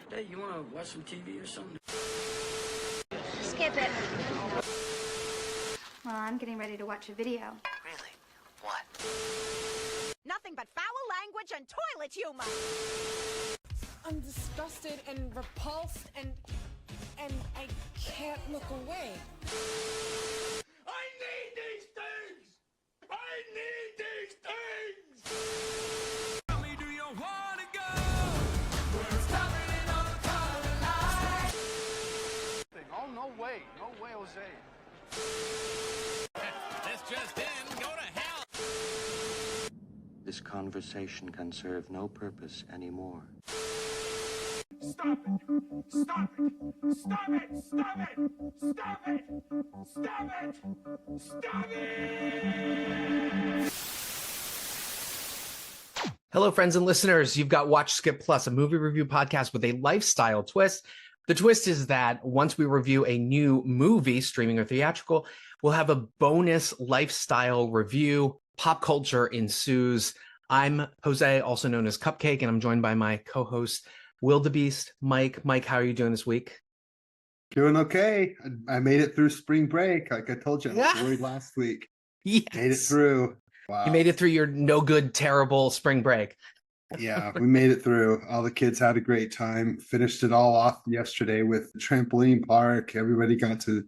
Hey, you want to watch some TV or something? Skip it. Well, I'm getting ready to watch a video. Really? What? Nothing but foul language and toilet humor. I'm disgusted and repulsed and I can't look away. I need these things! I need these things! Tell me, do you want to go? We're stopping in on the color line. Oh, no way, Jose. This just in, go to hell. This conversation can serve no purpose anymore. Stop it! Stop it! Stop it! Stop it! Stop it! Stop it! Stop it! Hello, friends and listeners. You've got Watch Skip Plus, a movie review podcast with a lifestyle twist. The twist is that once we review a new movie, streaming or theatrical, we'll have a bonus lifestyle review. Pop culture ensues. I'm Jose, also known as Cupcake, and I'm joined by my co-host, WillDaBeast, Mike. Mike, how are you doing this week? Doing okay. I made it through spring break. Like I told you, I was worried last week. Yes. Made it through. Wow. You made it through your no good, terrible spring break. Yeah, we made it through. All the kids had a great time. Finished it all off yesterday with the trampoline park. Everybody got to,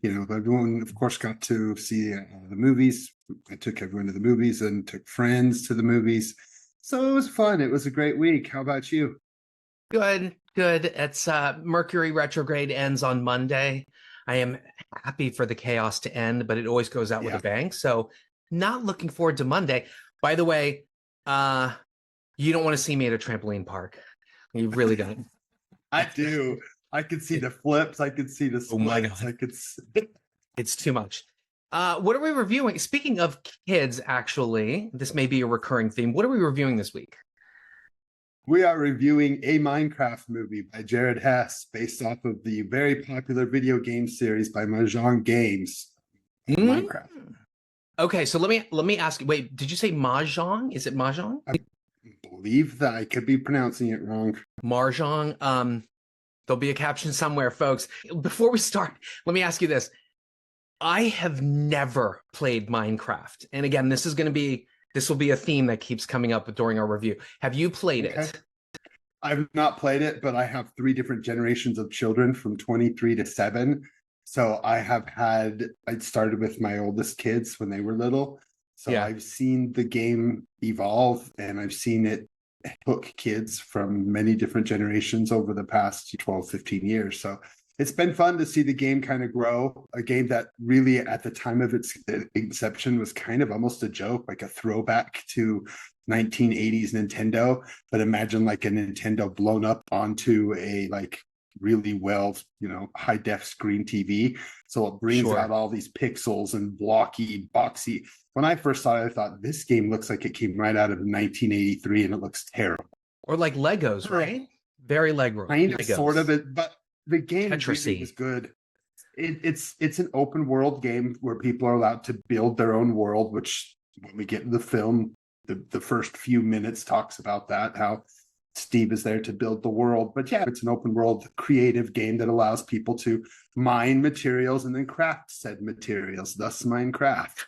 everyone, of course, got to see the movies. I took everyone to the movies and took friends to the movies. So it was fun. It was a great week. How about you? Good. It's Mercury retrograde ends on Monday. I am happy for the chaos to end, but it always goes out with a bang. So not looking forward to Monday. By the way, you don't want to see me at a trampoline park. You really don't. I do. I could see the flips. I could see the splits. Oh my God. It's too much. What are we reviewing? Speaking of kids, actually, this may be a recurring theme. What are we reviewing this week? We are reviewing a Minecraft movie by Jared Hess, based off of the very popular video game series by Mojang Games. Minecraft. Okay, so let me ask you. Wait, did you say Mahjong? Is it Mahjong? I believe that. I could be pronouncing it wrong. Mahjong. There'll be a caption somewhere, folks. Before we start, let me ask you this. I have never played Minecraft, and again, this will be a theme that keeps coming up during our review. Have you played it? I've not played it, but I have 3 different generations of children from 23 to 7. So I started with my oldest kids when they were little. So yeah. I've seen the game evolve, and I've seen it hook kids from many different generations over the past 12, 15 years. So it's been fun to see the game kind of grow, a game that really at the time of its inception was kind of almost a joke, like a throwback to 1980s Nintendo. But imagine like a Nintendo blown up onto a really well, high def screen TV. So it brings out all these pixels and blocky, boxy. When I first saw it, I thought this game looks like it came right out of 1983 and it looks terrible. Or like Legos, right? Very Lego. Kind of, sort of it, but the game really was good. It's an open world game where people are allowed to build their own world, which when we get in the film, the first few minutes talks about that, how Steve is there to build the world. But yeah, it's an open world creative game that allows people to mine materials and then craft said materials, thus Minecraft.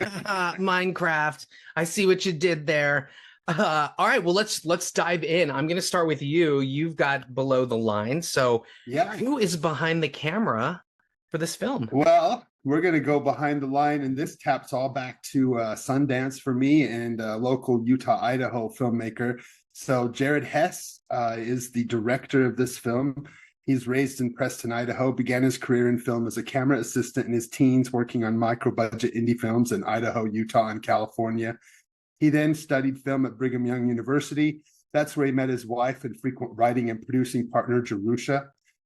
Minecraft. I see what you did there. All right, well, let's dive in. I'm going to start with you. You've got Below the Line. So who is behind the camera for this film? Well, we're going to go behind the line, and this taps all back to Sundance for me and local Utah, Idaho filmmaker. So Jared Hess is the director of this film. He's raised in Preston, Idaho, began his career in film as a camera assistant in his teens, working on micro-budget indie films in Idaho, Utah, and California. He then studied film at Brigham Young University. That's where he met his wife and frequent writing and producing partner, Jerusha.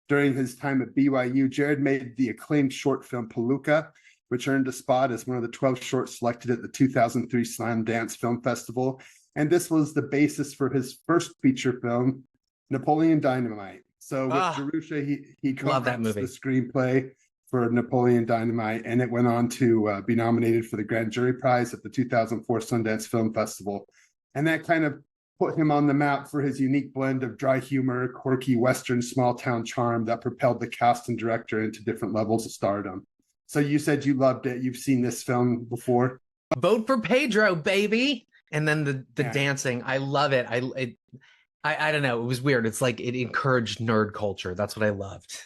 During his time at BYU, Jared made the acclaimed short film Palooka, which earned a spot as one of the 12 shorts selected at the 2003 Sundance Film Festival. And this was the basis for his first feature film, Napoleon Dynamite. So with Jerusha, he co-wrote the screenplay for Napoleon Dynamite, and it went on to be nominated for the Grand Jury Prize at the 2004 Sundance Film Festival. And that kind of put him on the map for his unique blend of dry humor, quirky Western small town charm that propelled the cast and director into different levels of stardom. So you said you loved it. You've seen this film before. Vote for Pedro, baby. And then the dancing. I love it. I don't know. It was weird. It's like it encouraged nerd culture. That's what I loved.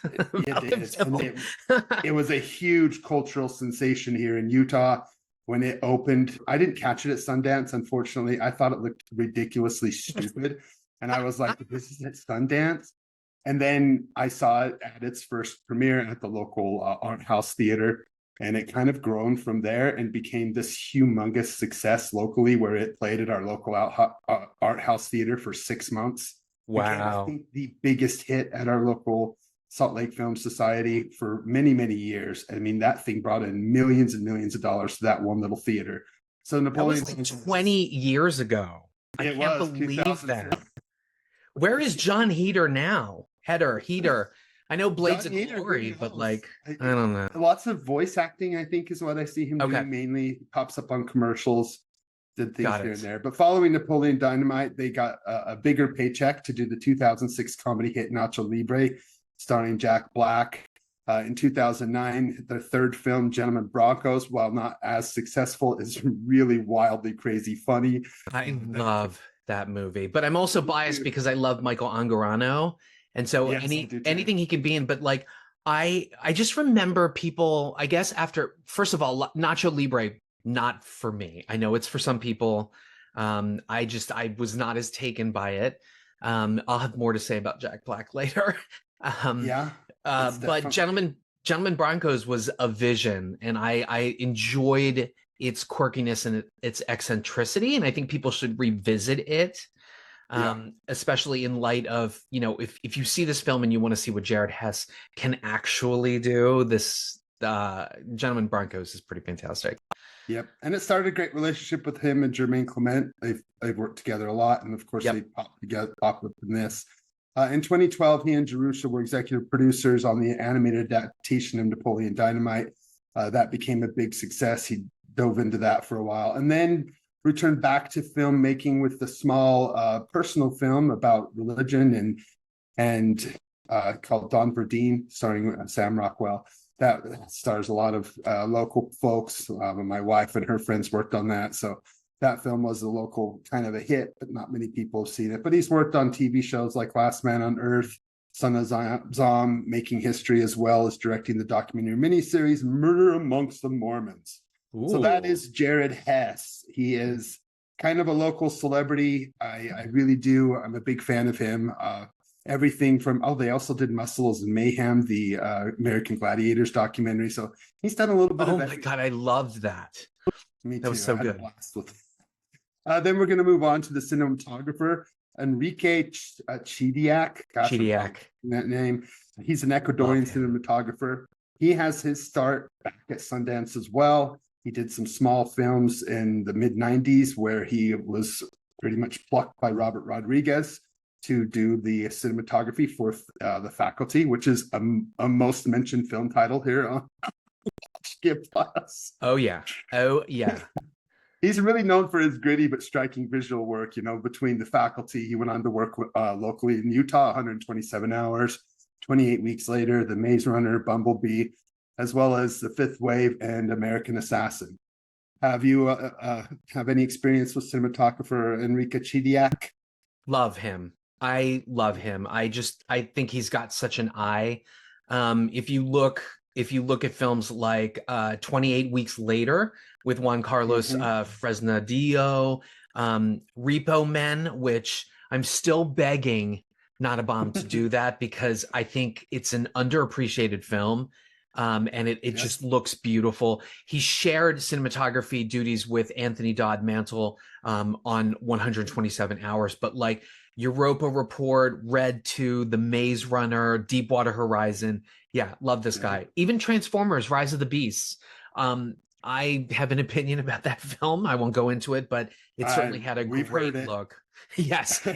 It was a huge cultural sensation here in Utah when it opened. I didn't catch it at Sundance, unfortunately. I thought it looked ridiculously stupid. And I was like, this is at Sundance? And then I saw it at its first premiere at the local art house theater. And it kind of grown from there and became this humongous success locally, where it played at our local art house theater for 6 months. Wow. Became, I think, the biggest hit at our local Salt Lake Film Society for many, many years. I mean, that thing brought in millions and millions of dollars to that one little theater. So Napoleon, that was like 20 years ago. I can't believe that. Where is John Heater now? Heater. I know Blades of Glory, but like, I don't know. Lots of voice acting, I think, is what I see him doing mainly. Pops up on commercials, did things here and there. But following Napoleon Dynamite, they got a bigger paycheck to do the 2006 comedy hit Nacho Libre, starring Jack Black. In 2009, their third film, Gentlemen Broncos, while not as successful, is really wildly crazy funny. I love that movie, but I'm also biased because I love Michael Angarano. And so anything he can be in, but like, I just remember people, I guess after, first of all, Nacho Libre, not for me. I know it's for some people. I was not as taken by it. I'll have more to say about Jack Black later. But Gentlemen Broncos was a vision, and I enjoyed its quirkiness and its eccentricity. And I think people should revisit it. Especially in light of, if you see this film and you want to see what Jared Hess can actually do, this Gentlemen Broncos is pretty fantastic. Yep. And it started a great relationship with him and Jermaine Clement. They've worked together a lot, and of course they popped up in this. In 2012, he and Jerusha were executive producers on the animated adaptation of Napoleon Dynamite. That became a big success. He dove into that for a while, and then returned back to filmmaking with the small personal film about religion and called Don Verdeen, starring Sam Rockwell. That stars a lot of local folks. My wife and her friends worked on that. So that film was a local kind of a hit, but not many people have seen it. But he's worked on TV shows like Last Man on Earth, Son of Zom, making history, as well as directing the documentary miniseries Murder Amongst the Mormons. Ooh. So that is Jared Hess. He is kind of a local celebrity. I really do. I'm a big fan of him. Everything from, they also did Muscles and Mayhem, the American Gladiators documentary. So he's done a little bit of everything. My God, I loved that. Me too. That was so good. Then we're going to move on to the cinematographer, Enrique Chidiac. Chidiac. That name. He's an Ecuadorian cinematographer. He has his start back at Sundance as well. He did some small films in the mid-90s where he was pretty much plucked by Robert Rodriguez to do the cinematography for The Faculty, which is a most mentioned film title here on Skip Plus. Oh, yeah. He's really known for his gritty but striking visual work. Between The Faculty, he went on to work locally in Utah, 127 Hours, 28 Weeks Later, The Maze Runner, Bumblebee, as well as The Fifth Wave and American Assassin. Have you have any experience with cinematographer Enrique Chidiac? Love him. I love him. I think he's got such an eye. If you look at films like 28 Weeks Later with Juan Carlos Fresnadillo, Repo Men, which I'm still begging Not a Bomb to do that, because I think it's an underappreciated film. And it just looks beautiful. He shared cinematography duties with Anthony Dodd Mantle on 127 Hours, but like Europa Report, Red 2, The Maze Runner, Deepwater Horizon. Yeah, love this guy. Even Transformers, Rise of the Beasts. I have an opinion about that film. I won't go into it, but it certainly had a great look. Yes.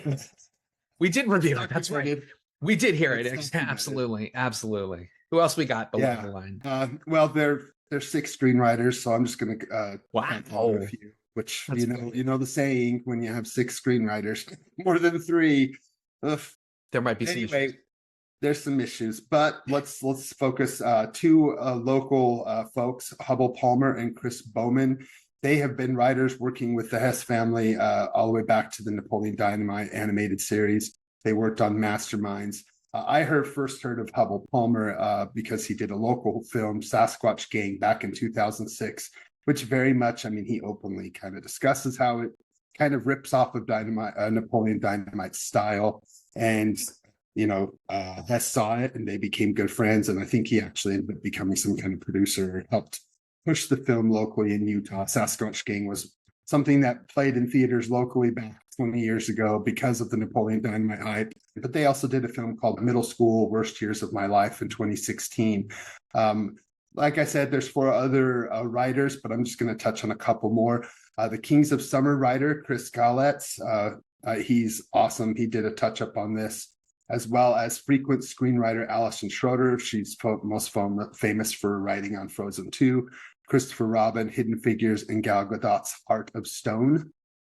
We did review it. That's right. We did hear it. Absolutely. Absolutely. Who else we got below the line? Well, they're 6 screenwriters, so I'm just going to wow. a few. which That's funny. you know the saying, when you have 6 screenwriters, more than 3. Ugh. There might be some Anyway, issues. there's some issues, but let's focus. 2 local folks, Hubble Palmer and Chris Bowman. They have been writers working with the Hess family all the way back to the Napoleon Dynamite animated series. They worked on Masterminds. I first heard of Hubble Palmer because he did a local film, Sasquatch Gang, back in 2006, which very much, I mean, he openly kind of discusses how it kind of rips off of Napoleon Dynamite's style. And Hess saw it and they became good friends. And I think he actually ended up becoming some kind of producer, helped push the film locally in Utah. Sasquatch Gang was something that played in theaters locally back 20 years ago because of the Napoleon Dynamite hype. But they also did a film called Middle School, Worst Years of My Life in 2016. Like I said, there's 4 other writers, but I'm just going to touch on a couple more. The Kings of Summer writer, Chris Galletz, he's awesome. He did a touch-up on this, as well as frequent screenwriter Allison Schroeder. She's most famous for writing on Frozen 2, Christopher Robin, Hidden Figures, and Gal Gadot's Heart of Stone.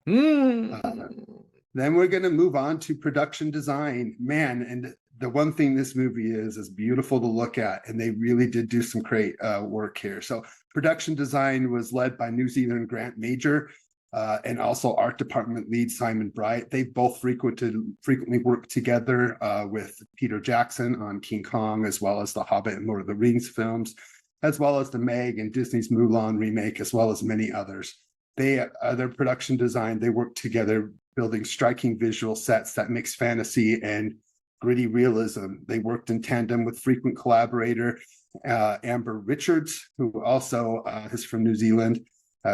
Then we're going to move on to production design. Man, and the one thing this movie is beautiful to look at, and they really did do some great work here. So production design was led by New Zealand Grant Major, and also art department lead Simon Bright. They both frequently worked together with Peter Jackson on King Kong, as well as the Hobbit and Lord of the Rings films, as well as the Meg and Disney's Mulan remake, as well as many others. Their production design, they worked together building striking visual sets that mix fantasy and gritty realism. They worked in tandem with frequent collaborator Amber Richards, who also is from New Zealand.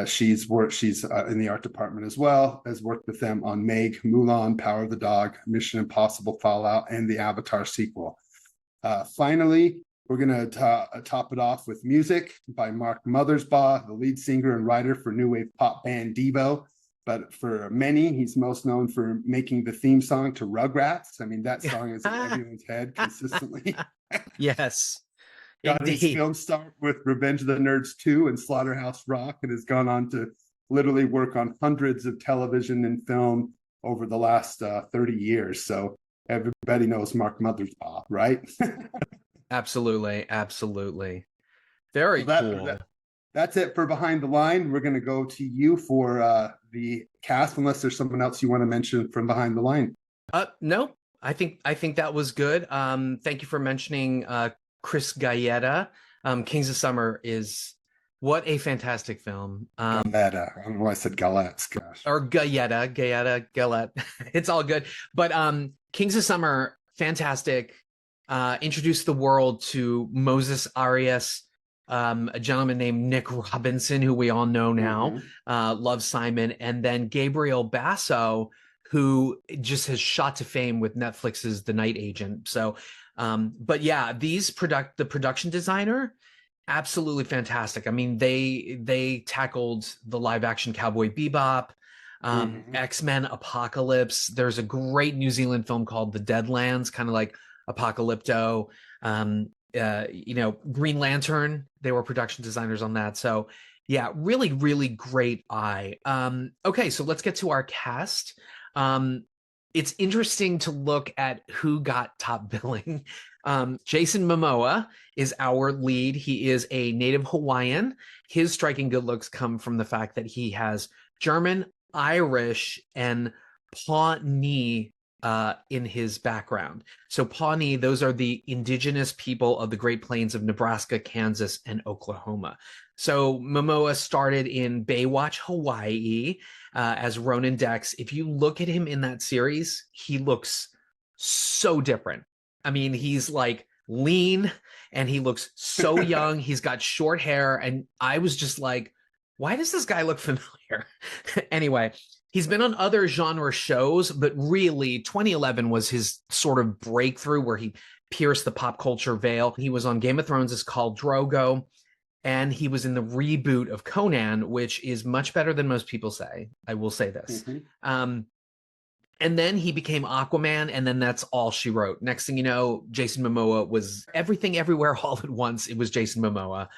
She's in the art department as well, has worked with them on Meg, Mulan, Power of the Dog, Mission Impossible Fallout, and the Avatar sequel. Finally, we're going to top it off with music by Mark Mothersbaugh, the lead singer and writer for new wave pop band Devo. But for many, he's most known for making the theme song to Rugrats. I mean, that song is in everyone's head consistently. Yes. Got his film start with Revenge of the Nerds 2 and Slaughterhouse Rock, and has gone on to literally work on hundreds of television and film over the last 30 years. So everybody knows Mark Mothersbaugh, right? Absolutely. Very cool. That's it for Behind the Line. We're going to go to you for the cast, unless there's someone else you want to mention from Behind the Line. No, I think that was good. Thank you for mentioning Chris Gaeta. Kings of Summer is what a fantastic film. Gaeta. I don't know why I said Galetz. Gosh. Or Gaeta. It's all good. But Kings of Summer, fantastic. Introduced the world to Moses Arias, a gentleman named Nick Robinson, who we all know now, loves Simon, and then Gabriel Basso, who just has shot to fame with Netflix's The Night Agent. So, but yeah, the production designer, absolutely fantastic. I mean, they tackled the live action Cowboy Bebop, X-Men Apocalypse. There's a great New Zealand film called The Deadlands, kind of like Apocalypto. Green Lantern, they were production designers on that. So yeah, really, really great eye. Okay, so let's get to our cast. It's interesting to look at who got top billing. Jason Momoa is our lead. He is a native Hawaiian. His striking good looks come from the fact that he has German, Irish, and Pawnee in his background. So Pawnee, those are the indigenous people of the Great Plains of Nebraska, Kansas, and Oklahoma. So Momoa started in Baywatch, Hawaii, as Ronan Dex. If you look at him in that series, he looks so different. I mean, he's like lean and he looks so young. He's got short hair. And I was just like, why does this guy look familiar? Anyway, he's been on other genre shows, but really 2011 was his sort of breakthrough where he pierced the pop culture veil. He was on Game of Thrones as Khal Drogo, and he was in the reboot of Conan, which is much better than most people say. I will say this. And then he became Aquaman, and then that's all she wrote. Next thing you know, Jason Momoa was everything everywhere all at once. It was Jason Momoa.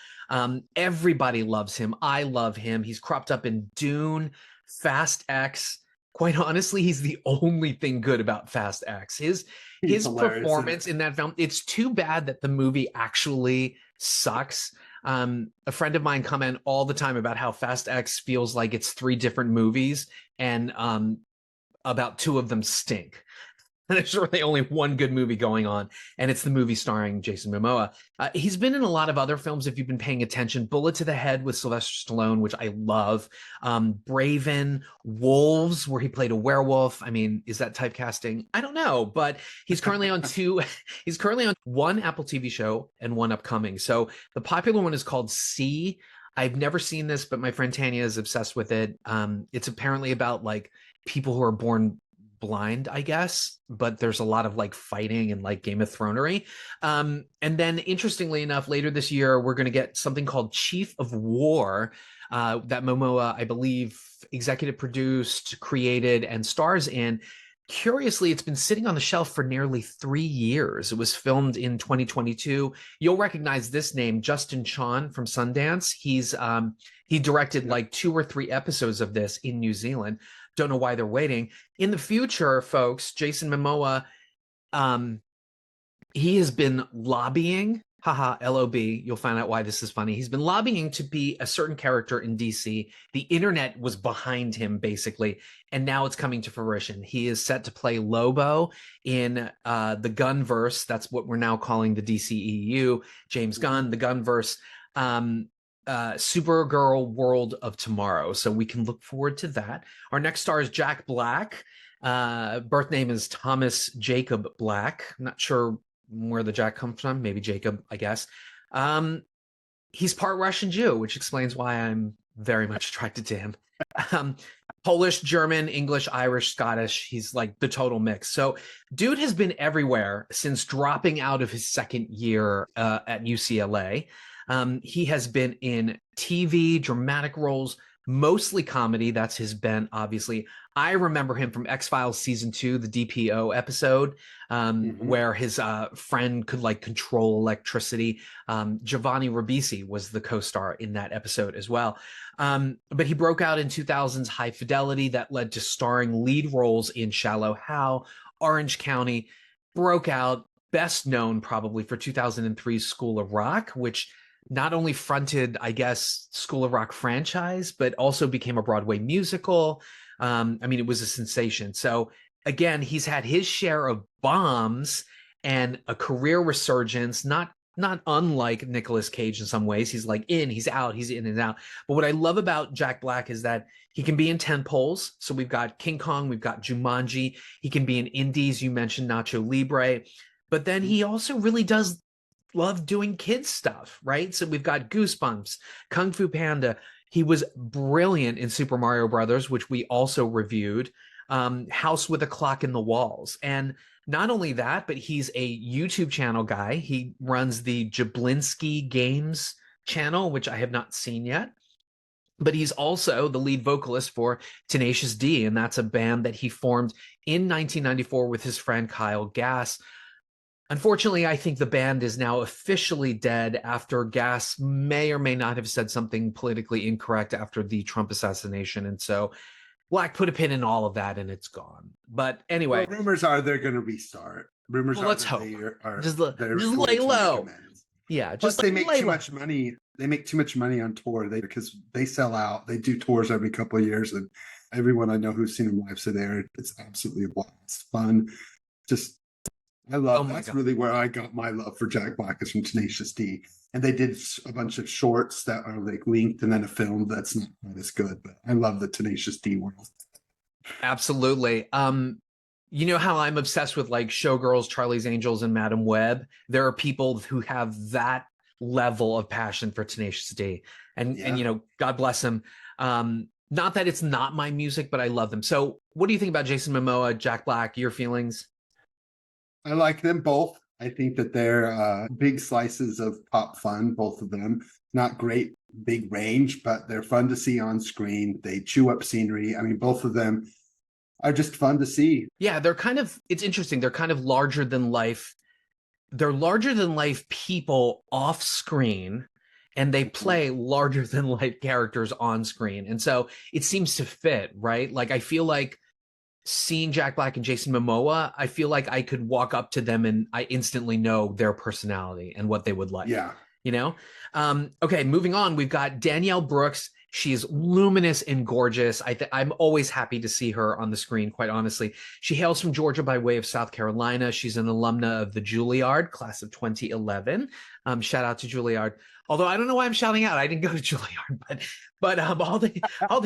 Everybody loves him. I love him. He's cropped up in Dune, Fast X. Quite honestly, he's the only thing good about Fast X. His performance in that film, it's too bad that the movie actually sucks. A friend of mine comment all the time about how Fast X feels like it's 3 different movies, and about 2 of them stink. And there's really only one good movie going on, and it's the movie starring Jason Momoa. He's been in a lot of other films, if you've been paying attention. Bullet to the Head with Sylvester Stallone, which I love. Braven, Wolves, where he played a werewolf. I mean, is that typecasting? I don't know, but he's currently on 2. He's currently on 1 Apple TV show and 1 upcoming. So the popular one is called C. I've never seen this, but my friend Tanya is obsessed with it. It's apparently about like people who are born blind, I guess, but there's a lot of like fighting and like Game of Thronery. And then interestingly enough, later this year, we're going to get something called Chief of War, that Momoa, I believe, executive produced, created, and stars in. Curiously, it's been sitting on the shelf for nearly 3 years. It was filmed in 2022. You'll recognize this name, Justin Chon from Sundance. He directed like 2 or 3 episodes of this in New Zealand. Don't know why they're waiting. In the future, folks, Jason Momoa, he has been lobbying, haha, LOB, you'll find out why this is funny. He's been lobbying to be a certain character in DC. The internet was behind him, basically, and now it's coming to fruition. He is set to play Lobo in the Gunverse. That's what we're now calling the DCEU. James Gunn, the Gunverse. Supergirl World of Tomorrow. So we can look forward to that. Our next star is Jack Black. Birth name is Thomas Jacob Black. I'm not sure where the Jack comes from. Maybe Jacob, I guess. He's part Russian Jew, which explains why I'm very much attracted to him. Polish, German, English, Irish, Scottish. He's like the total mix. So dude has been everywhere since dropping out of his 2nd year at UCLA. He has been in TV, dramatic roles, mostly comedy. That's his bent, obviously. I remember him from X-Files season 2, the DPO episode, where his friend could like control electricity. Giovanni Ribisi was the co-star in that episode as well. But he broke out in 2000's High Fidelity that led to starring lead roles in Shallow Hal, Orange County. Broke out, best known probably for 2003's School of Rock, which not only fronted, I guess, School of Rock franchise, but also became a Broadway musical. I mean, it was a sensation. So again, he's had his share of bombs and a career resurgence, not unlike Nicolas Cage in some ways. He's like he's out, he's in and out. But what I love about Jack Black is that he can be in tentpoles. So we've got King Kong, we've got Jumanji. He can be in indies. You mentioned Nacho Libre. But then he also really does love doing kids stuff, right? So we've got Goosebumps, Kung Fu Panda. He was brilliant in Super Mario Brothers, which we also reviewed, House with a Clock in the Walls. And not only that, but he's a YouTube channel guy. He runs the Jablinski Games channel, which I have not seen yet. But he's also the lead vocalist for Tenacious D, and that's a band that he formed in 1994 with his friend Kyle Gass. Unfortunately, I think the band is now officially dead after Gass may or may not have said something politically incorrect after the Trump assassination. And so Black put a pin in all of that and it's gone. But anyway. Well, rumors are they're going to restart. Rumors are let's hope. Just lay low. Yeah, just they make too much money. They make too much money on tour because they sell out. They do tours every couple of years. And everyone I know who's seen them live, so it's absolutely a blast. It's fun. Just I love that's really where I got my love for Jack Black is from Tenacious D. And they did a bunch of shorts that are like linked and then a film that's not quite as good. But I love the Tenacious D world. Absolutely. You know how I'm obsessed with like Showgirls, Charlie's Angels, and Madam Web? There are people who have that level of passion for Tenacious D. And you know, God bless him. Not that it's not my music, but I love them. So what do you think about Jason Momoa, Jack Black, your feelings? I like them both. I think that they're big slices of pop fun, both of them. Not great big range, but they're fun to see on screen. They chew up scenery. I mean, both of them are just fun to see. Yeah, they're kind of, it's interesting. They're kind of larger than life. They're larger than life people off screen. and they play larger than life characters on screen. And so it seems to fit, right? Like, I feel like seeing Jack Black and Jason Momoa, I feel like I could walk up to them and I instantly know their personality and what they would like. Yeah. You know? Okay, moving on. We've got Danielle Brooks. She's luminous and gorgeous. I'm always happy to see her on the screen, quite honestly. She hails from Georgia by way of South Carolina. She's an alumna of the Juilliard, class of 2011. Shout out to Juilliard. Although I don't know why I'm shouting out. I didn't go to Juilliard, but all the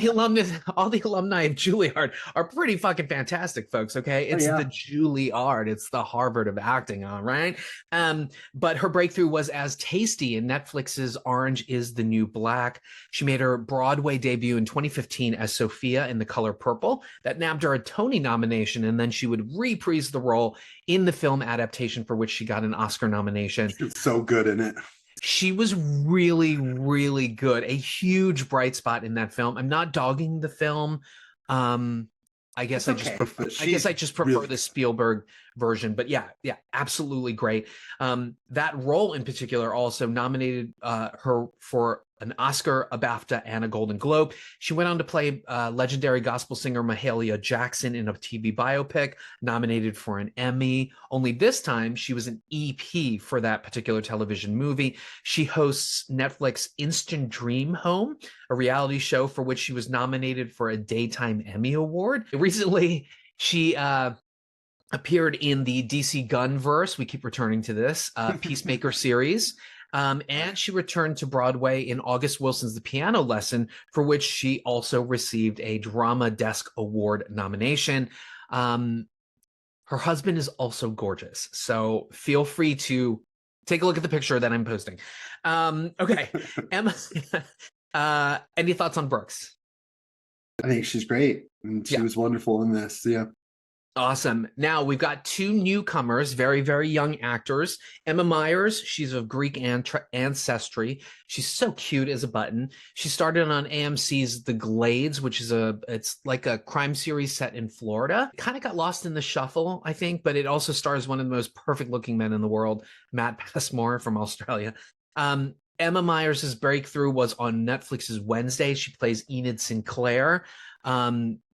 alumni of Juilliard are pretty fucking fantastic, folks. Okay, it's the Juilliard. It's the Harvard of acting, all right. But her breakthrough was as Tasty in Netflix's Orange is the New Black. She made her Broadway debut in 2015 as Sophia in The Color Purple. That nabbed her a Tony nomination, and then she would reprise the role in the film adaptation for which she got an Oscar nomination. She's so good in it. She was really, really good. A huge bright spot in that film. I'm not dogging the film. I guess I just prefer the Spielberg version. But yeah, absolutely great. That role in particular also nominated her for an Oscar, a BAFTA, and a Golden Globe. She went on to play legendary gospel singer Mahalia Jackson in a TV biopic, nominated for an Emmy. Only this time, she was an EP for that particular television movie. She hosts Netflix Instant Dream Home, a reality show for which she was nominated for a Daytime Emmy Award. Recently, she appeared in the DC Gunverse. We keep returning to this Peacemaker series. And she returned to Broadway in August Wilson's The Piano Lesson, for which she also received a Drama Desk Award nomination. Her husband is also gorgeous, so feel free to take a look at the picture that I'm posting. Okay, Emma, any thoughts on Brooks? I think she's great, and she was wonderful in this. Yeah. Awesome. Now we've got two newcomers, very, very young actors. Emma Myers, she's of Greek ancestry. She's so cute as a button. She started on AMC's The Glades, which is it's like a crime series set in Florida. Kind of got lost in the shuffle, I think, but it also stars one of the most perfect looking men in the world, Matt Passmore from Australia. Emma Myers' breakthrough was on Netflix's Wednesday. She plays Enid Sinclair.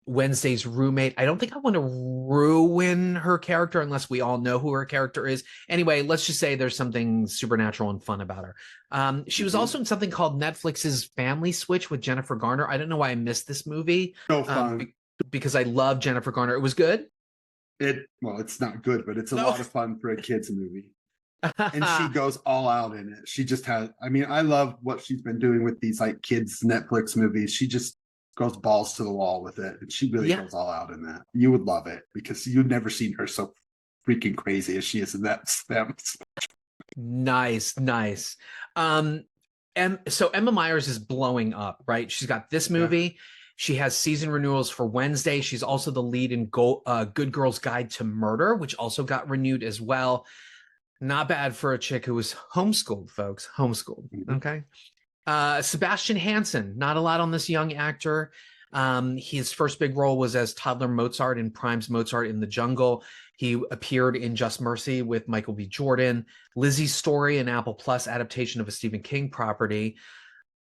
Wednesday's roommate. I don't think I want to ruin her character unless we all know who her character is. Anyway, let's just say there's something supernatural and fun about her. She was also in something called Netflix's Family Switch with Jennifer Garner. I don't know why I missed this movie. So fun. Because I love Jennifer Garner. It was good. It's not good, but it's a lot of fun for a kid's movie. And she goes all out in it. She just has, I love what she's been doing with these like kids Netflix movies. She just goes balls to the wall with it, and she really goes all out in that. You would love it because you've never seen her so freaking crazy as she is in that. Nice. And so Emma Myers is blowing up, right? She's got this movie. Yeah. She has season renewals for Wednesday. She's also the lead in Good Girl's Guide to Murder, which also got renewed as well. Not bad for a chick who was homeschooled, folks. Homeschooled. Okay. Sebastian Hansen, not a lot on this young actor. His first big role was as toddler Mozart in Prime's Mozart in the Jungle. He appeared in Just Mercy with Michael B. Jordan. Lizzie's Story, an Apple Plus adaptation of a Stephen King property.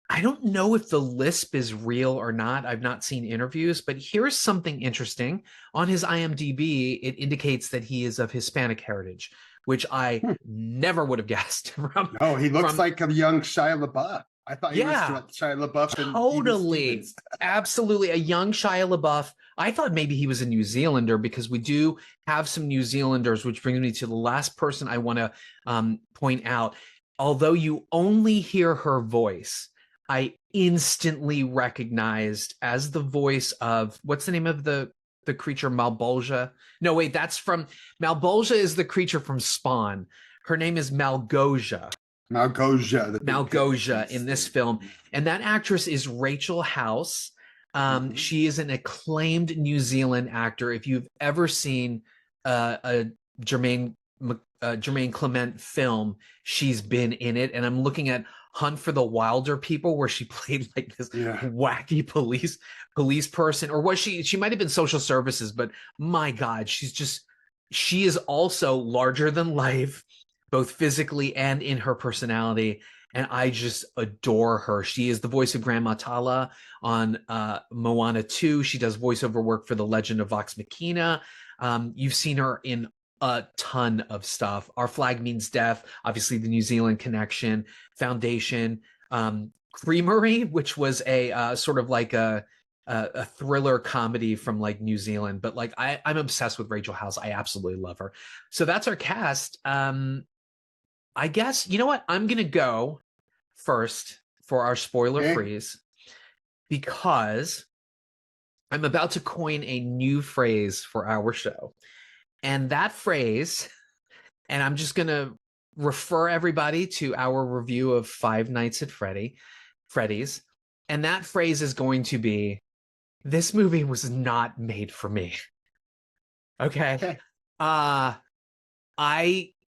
I don't know if the lisp is real or not. I've not seen interviews, but here's something interesting. On his IMDb, it indicates that he is of Hispanic heritage, which I never would have guessed. No, he looks like a young Shia LaBeouf. I thought he was Shia LaBeouf. Totally. Absolutely. A young Shia LaBeouf. I thought maybe he was a New Zealander because we do have some New Zealanders, which brings me to the last person I want to point out. Although you only hear her voice, I instantly recognized as the voice of, what's the name of the creature, Malbolgia? No, wait, that's from, Malbolgia is the creature from Spawn. Her name is Malgosia. Malgosia in this film. And that actress is Rachel House. She is an acclaimed New Zealand actor. If you've ever seen a Jermaine Clement film, she's been in it. And I'm looking at Hunt for the Wilder People, where she played like this wacky police person, or was she might have been social services, but my God, she is also larger than life, both physically and in her personality. and I just adore her. She is the voice of Grandma Tala on Moana 2. She does voiceover work for The Legend of Vox Machina. You've seen her in a ton of stuff. Our Flag Means Death, obviously the New Zealand connection, Foundation, Creamery, which was a sort of like a thriller comedy from like New Zealand. But like I'm obsessed with Rachel House. I absolutely love her. So that's our cast. I guess, you know what? I'm going to go first for our spoiler freeze, because I'm about to coin a new phrase for our show. And that phrase, and I'm just going to refer everybody to our review of Five Nights at Freddy's. And that phrase is going to be, this movie was not made for me. Okay.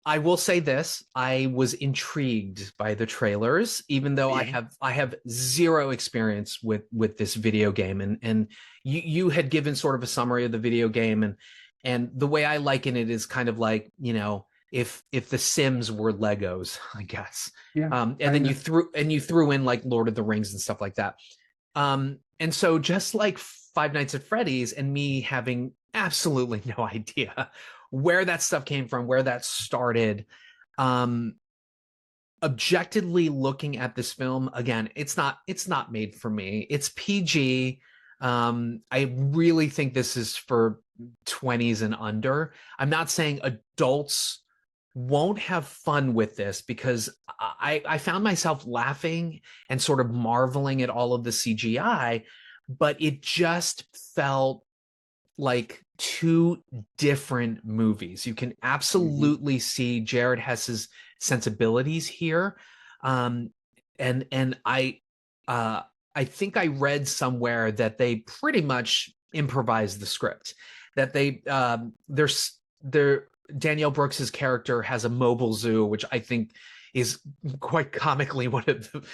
I will say this, I was intrigued by the trailers, even though I have zero experience with this video game. And you had given sort of a summary of the video game, and the way I liken it is kind of like, you know, if the Sims were Legos, I guess. Yeah. And then you threw in like Lord of the Rings and stuff like that. And so just like Five Nights at Freddy's and me having absolutely no idea where that stuff came from, where that started, objectively looking at this film, again, it's not made for me. It's PG. I really think this is for 20s and under. I'm not saying adults won't have fun with this, because I found myself laughing and sort of marveling at all of the CGI, but it just felt like two different movies. You can absolutely see Jared Hess's sensibilities here. And I think I read somewhere that they pretty much improvised the script, that Danielle Brooks's character has a mobile zoo, which I think is quite comically one of the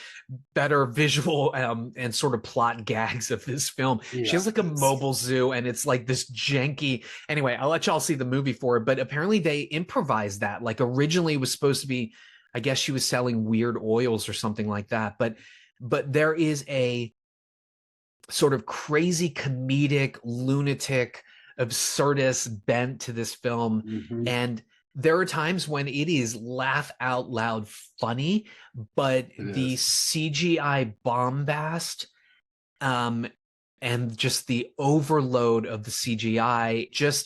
better visual and sort of plot gags of this film. Yeah. She has like a mobile zoo, and it's like this janky. Anyway, I'll let y'all see the movie for it, but apparently they improvised that. Like originally it was supposed to be, I guess she was selling weird oils or something like that. But there is a sort of crazy comedic, lunatic, absurdist bent to this film. And there are times when it is laugh out loud funny, but the CGI bombast and just the overload of the CGI,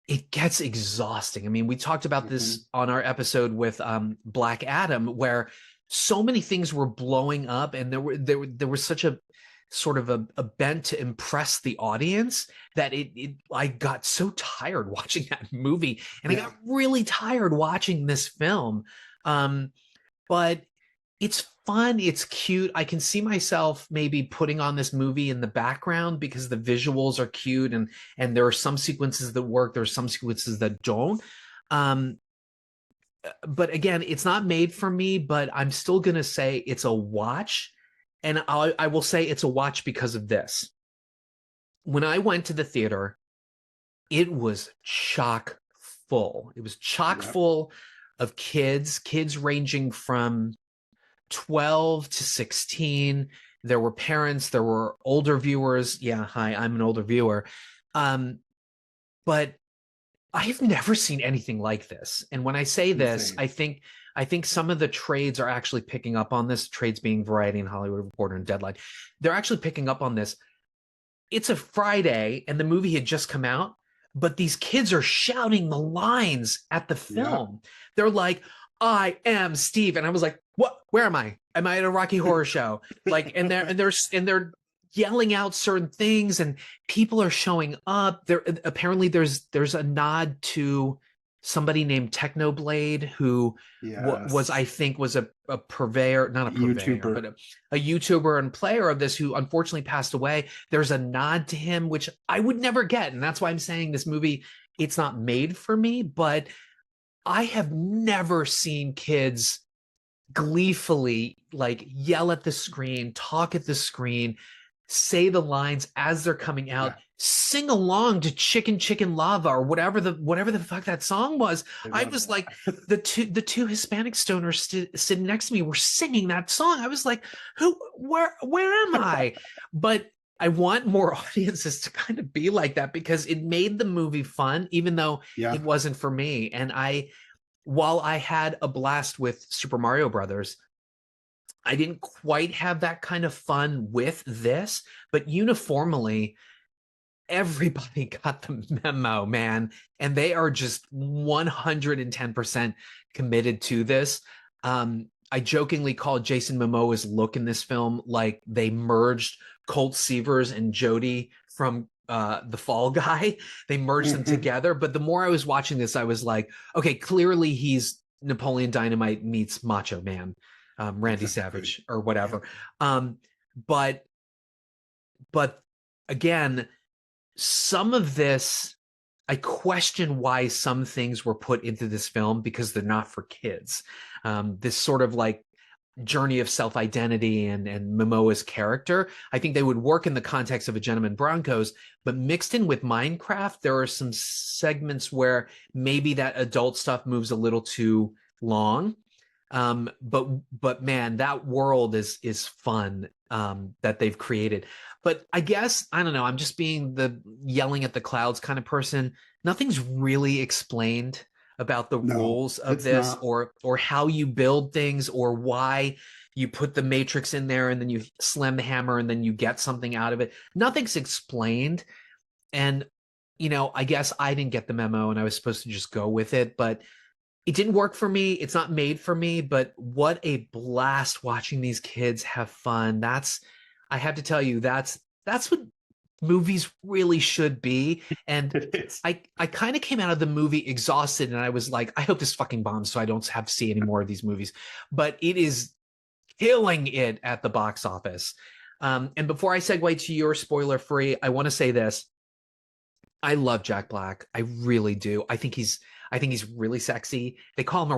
it gets exhausting. I mean, we talked about this on our episode with Black Adam, where so many things were blowing up, and there was such a sort of a bent to impress the audience that I got so tired watching that movie, and I got really tired watching this film. But it's fun, it's cute. I can see myself maybe putting on this movie in the background because the visuals are cute, and there are some sequences that work, there are some sequences that don't. But again, it's not made for me, but I'm still gonna say it's a watch. And I will say it's a watch because of this. When I went to the theater, it was chock full. It was chock full of kids ranging from 12 to 16. There were parents, there were older viewers. Yeah, hi, I'm an older viewer. But I've never seen anything like this. And when I say this, I think some of the trades are actually picking up on this, trades being Variety and Hollywood Reporter and Deadline. They're actually picking up on this. It's a Friday and the movie had just come out, but these kids are shouting the lines at the film. Yeah. They're like, I am Steve. And I was like, what, where am I? Am I at a Rocky Horror Show? Like, and they're yelling out certain things, and people are showing up. There apparently there's a nod to somebody named Technoblade, who was a purveyor, not a purveyor, YouTuber. But a YouTuber and player of this, who unfortunately passed away. There's a nod to him, which I would never get. And that's why I'm saying this movie, it's not made for me, but I have never seen kids gleefully like yell at the screen, talk at the screen, say the lines as they're coming out, Yeah. sing along to Chicken Chicken Lava or whatever the fuck that song was. I was like, the two Hispanic stoners sitting next to me were singing that song. I was like, where am I? But I want more audiences to kind of be like that, because it made the movie fun, even though it wasn't for me. And while I had a blast with Super Mario Brothers, I didn't quite have that kind of fun with this, but uniformly, everybody got the memo, man. And they are just 110% committed to this. I jokingly called Jason Momoa's look in this film like they merged Colt Seavers and Jody from the Fall Guy. They merged them together. But the more I was watching this, I was like, okay, clearly he's Napoleon Dynamite meets Macho Man. Randy Savage or whatever. But again, some of this, I question why some things were put into this film, because they're not for kids. This sort of like journey of self-identity and Momoa's character, I think they would work in the context of A Gentleman Broncos, but mixed in with Minecraft, there are some segments where maybe that adult stuff moves a little too long. But man, that world is fun, that they've created. But I guess, I don't know, I'm just being the yelling at the clouds kind of person. Nothing's really explained about the rules of this, or how you build things, or why you put the matrix in there and then you slam the hammer and then you get something out of it. Nothing's explained. And, you know, I guess I didn't get the memo and I was supposed to just go with it, but it didn't work for me. It's not made for me, but what a blast watching these kids have fun. I have to tell you, that's what movies really should be. And I kind of came out of the movie exhausted, and I was like, I hope this fucking bombs so I don't have to see any more of these movies. But it is killing it at the box office. And before I segue to your spoiler free, I want to say this. I love Jack Black. I really do. I think he's really sexy. They call him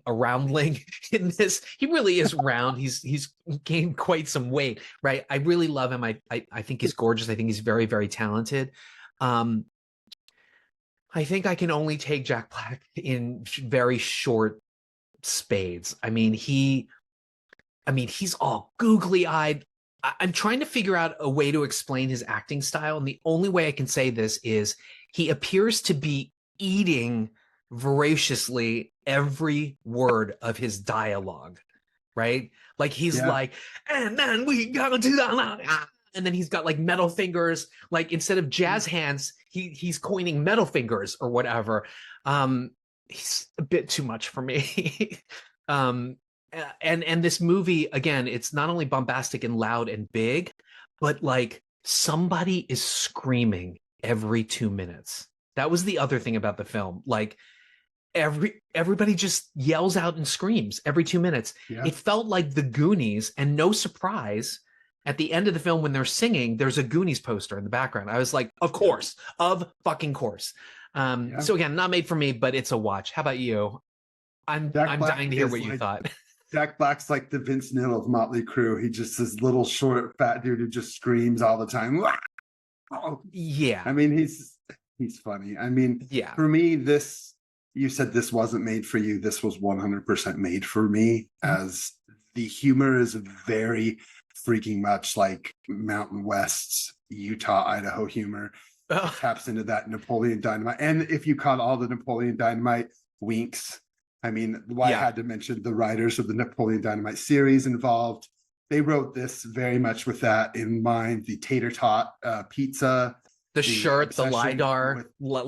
a roundling in this. He really is round. He's gained quite some weight, right? I really love him. I think he's gorgeous. I think he's very, very talented. I think I can only take Jack Black in very short spades. I mean, he's all googly eyed. I'm trying to figure out a way to explain his acting style. And the only way I can say this is he appears to be eating voraciously every word of his dialogue, right? Like he's like, and then we go to the, and then he's got like metal fingers, like instead of jazz hands, he's coining metal fingers or whatever. He's a bit too much for me. And this movie, again, it's not only bombastic and loud and big, but like somebody is screaming every 2 minutes. That was the other thing about the film. Like everybody just yells out and screams every 2 minutes. It felt like the Goonies, and no surprise, at the end of the film when they're singing, there's a Goonies poster in the background. I was like, of course, of fucking course. So again, not made for me, but it's a watch. How about you? I'm dying to hear what you thought. Jack Black's like the Vince Neil of Motley Crue. He just this little short fat dude who just screams all the time. Oh. Yeah. I mean, he's funny. I mean, for me, you said this wasn't made for you. This was 100% made for me, as the humor is very freaking much like Mountain West's Utah, Idaho humor. Taps into that Napoleon Dynamite. And if you caught all the Napoleon Dynamite winks, I mean, I had to mention the writers of the Napoleon Dynamite series involved. They wrote this very much with that in mind. The tater tot pizza, the shirt, the lidar, the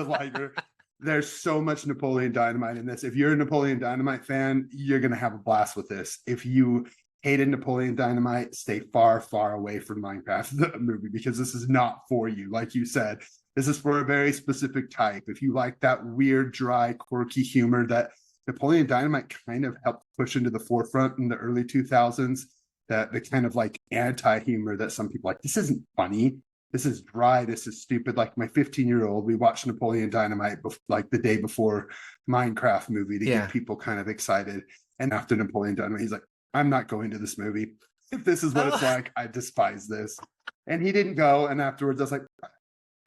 lighter. There's so much Napoleon Dynamite in this. If you're a Napoleon Dynamite fan, you're going to have a blast with this. If you hated Napoleon Dynamite, stay far, far away from Minecraft, the movie, because this is not for you. Like you said, this is for a very specific type. If you like that weird, dry, quirky humor that Napoleon Dynamite kind of helped push into the forefront in the early 2000s, that the kind of like anti-humor that some people like, this isn't funny, this is dry, this is stupid. Like my 15-year-old, we watched Napoleon Dynamite like the day before Minecraft movie to get people kind of excited. And after Napoleon Dynamite, he's like, I'm not going to this movie. if this is what it's like, I despise this. And he didn't go. And afterwards, I was like,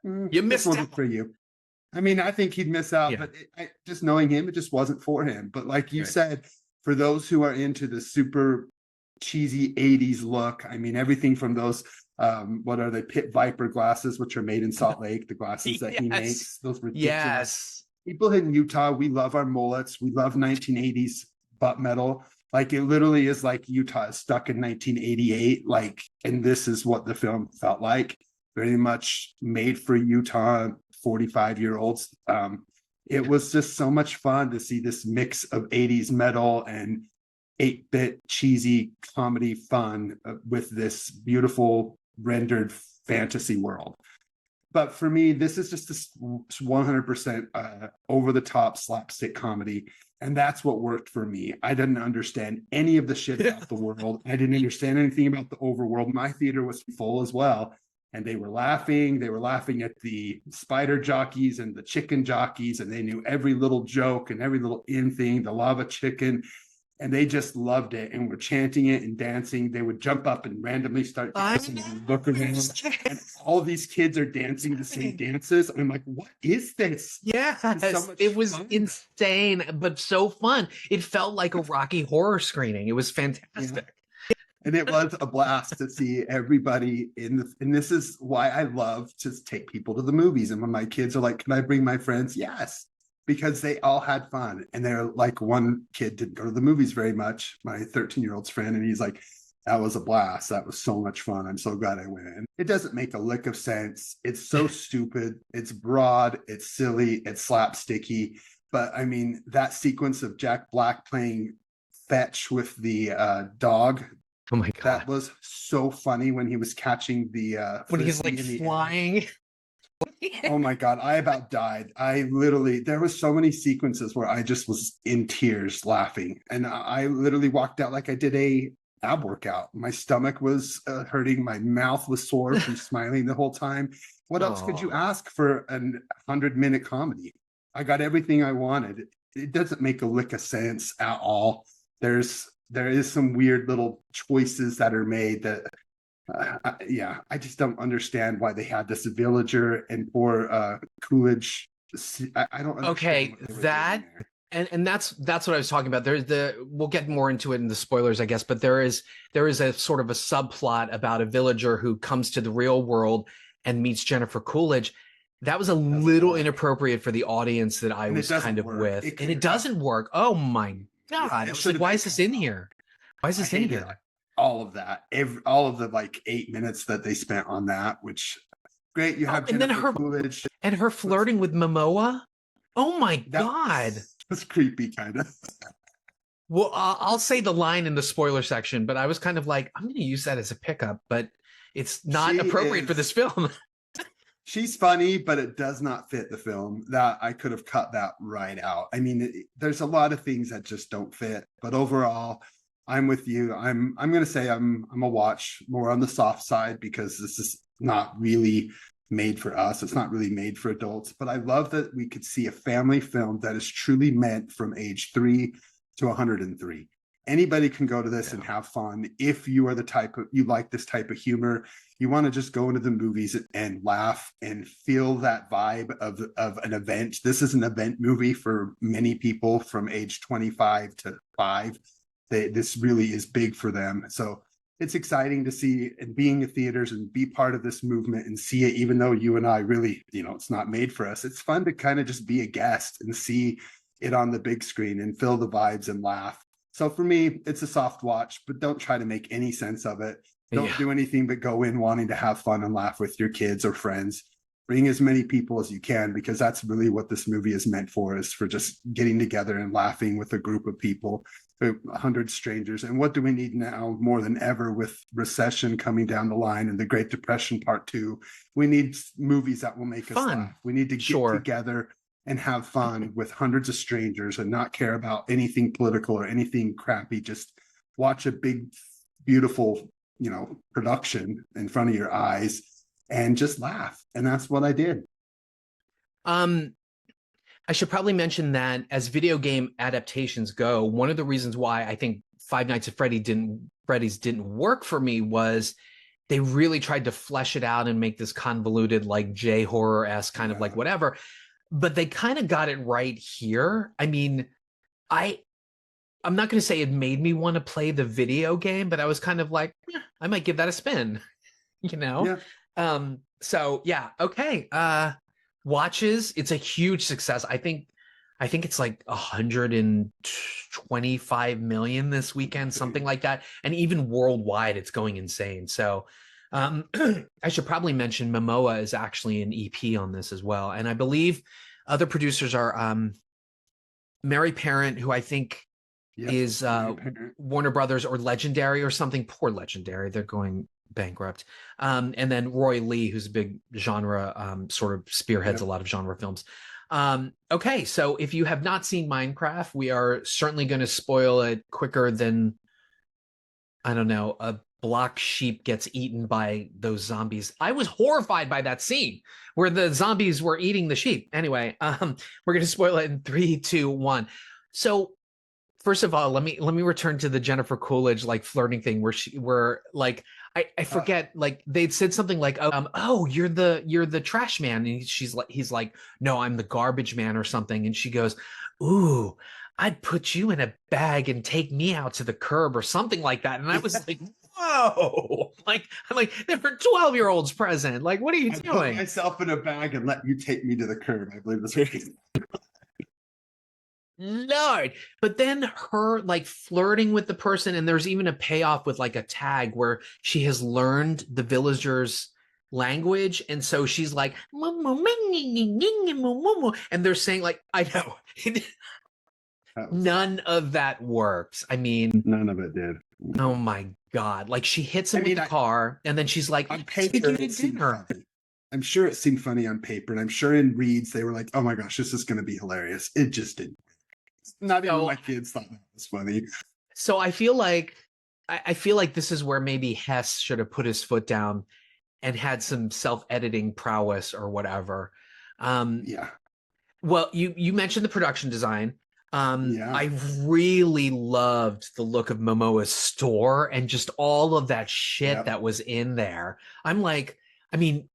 You missed this wasn't out. for you. I mean, I think he'd miss out, Yeah. but just knowing him, it just wasn't for him. But like you Right. said, for those who are into the super cheesy 80s look, I mean, everything from those, what are they, Pit Viper glasses, which are made in Salt Lake, the glasses that he Yes. makes, those ridiculous. Yes. People in Utah, we love our mullets. We love 1980s butt metal. Like, it literally is like Utah is stuck in 1988. Like, and this is what the film felt like. Very much made for Utah 45-year-olds. It was just so much fun to see this mix of 80s metal and 8-bit cheesy comedy fun with this beautiful rendered fantasy world. But for me, this is just this 100% over-the-top slapstick comedy. And that's what worked for me. I didn't understand any of the shit about the world. I didn't understand anything about the overworld. My theater was full as well. And they were laughing. They were laughing at the spider jockeys and the chicken jockeys. And they knew every little joke and every little in thing, the lava chicken. And they just loved it and were chanting it and dancing. They would jump up and randomly start dancing and look around. And all these kids are dancing the same dances. I'm like, what is this? Yes, so much it was fun. insane, but so fun. It felt like a Rocky Horror screening. It was fantastic. And it was a blast to see everybody and this is why I love to take people to the movies. And when my kids are like, can I bring my friends? Yes, because they all had fun. And they're like, one kid didn't go to the movies very much, my 13-year-old's friend. And he's like, that was a blast. That was so much fun. I'm so glad I went. And it doesn't make a lick of sense. It's so stupid. It's broad. It's silly. It's slapsticky. But I mean, that sequence of Jack Black playing fetch with the dog, Oh my God. that was so funny when he was catching the When he's frisbee like in the air. flying. Oh my God, I about died. There was so many sequences where I just was in tears laughing. And I literally walked out like I did a ab workout. My stomach was hurting. My mouth was sore from smiling the whole time. What else could you ask for a 100-minute comedy? I got everything I wanted. It doesn't make a lick of sense at all. There is some weird little choices that are made that, I just don't understand why they had this villager and poor Coolidge. I don't understand. Okay, what they were that doing there. and that's what I was talking about. We'll get more into it in the spoilers, I guess, but there is a sort of a subplot about a villager who comes to the real world and meets Jennifer Coolidge. That was a little inappropriate for the audience that I was kind of with. And it doesn't work. Oh my God. I was like, why is this in here? Why is this in here? All of that, all of the like 8 minutes that they spent on that, which great. You have and then Jennifer Coolidge. And her flirting with Momoa. Oh my God. That's creepy, kind of. Well, I'll say the line in the spoiler section, but I was kind of like, I'm going to use that as a pickup, but it's not appropriate for this film. She's funny, but it does not fit the film. That I could have cut that right out. I mean, there's a lot of things that just don't fit, but overall, I'm with you. I'm going to say I'm a watch, more on the soft side, because this is not really made for us. It's not really made for adults, but I love that we could see a family film that is truly meant from age 3 to 103. Anybody can go to this and have fun. If you are you like this type of humor, you want to just go into the movies and laugh and feel that vibe of an event. This is an event movie for many people from age 25 to 5. This really is big for them. So it's exciting to see and being in theaters and be part of this movement and see it, even though you and I really, it's not made for us. It's fun to kind of just be a guest and see it on the big screen and feel the vibes and laugh. So for me, it's a soft watch, but don't try to make any sense of it. Don't do anything but go in wanting to have fun and laugh with your kids or friends. Bring as many people as you can, because that's really what this movie is meant for, is for just getting together and laughing with a group of people, 100 strangers. And what do we need now more than ever with recession coming down the line and the Great Depression Part 2? We need movies that will make us laugh. We need to get together and have fun with hundreds of strangers and not care about anything political or anything crappy. Just watch a big, beautiful, production in front of your eyes and just laugh. And that's what I did. I should probably mention that as video game adaptations go, one of the reasons why I think Five Nights at Freddy's didn't work for me was they really tried to flesh it out and make this convoluted, like J-horror-esque kind of like whatever. But they kind of got it right here. I mean, I'm not going to say it made me want to play the video game, but I was kind of like, I might give that a spin, you know? Yeah. So yeah. Okay. Watches. It's a huge success. I think it's like 125 million this weekend, something like that. And even worldwide, it's going insane. So I should probably mention Momoa is actually an EP on this as well. And I believe other producers are Mary Parent, who I think is Warner Brothers or Legendary or something. Poor Legendary. They're going bankrupt. And then Roy Lee, who's a big genre, sort of spearheads a lot of genre films. Okay, so if you have not seen Minecraft, we are certainly going to spoil it quicker than, I don't know, a block sheep gets eaten by those zombies. I was horrified by that scene where the zombies were eating the sheep. Anyway, we're going to spoil it in 3, 2, 1. So first of all, let me return to the Jennifer Coolidge like flirting thing where like I forget, like they'd said something like, oh, you're the trash man. And he's like, no, I'm the garbage man or something. And she goes, ooh, I'd put you in a bag and take me out to the curb or something like that. And I was like, whoa, I'm like, there were 12-year-olds present. Like, what are you doing? Put myself in a bag and let you take me to the curb. I believe that's what Lord. But then her like flirting with the person, and there's even a payoff with like a tag where she has learned the villagers' language, and so she's like, and they're saying like, I know. None of that works. I mean, none of it did. Oh my God. Like she hits him with the car, and then she's like, on paper, I'm sure it seemed funny on paper, and I'm sure in reads they were like, oh my gosh, this is going to be hilarious. It just didn't. Not even my kids thought that was funny. So I feel like this is where maybe Hess should have put his foot down and had some self-editing prowess or whatever. Yeah. Well, you mentioned the production design. I really loved the look of Momoa's store and just all of that shit that was in there. I'm like, I mean,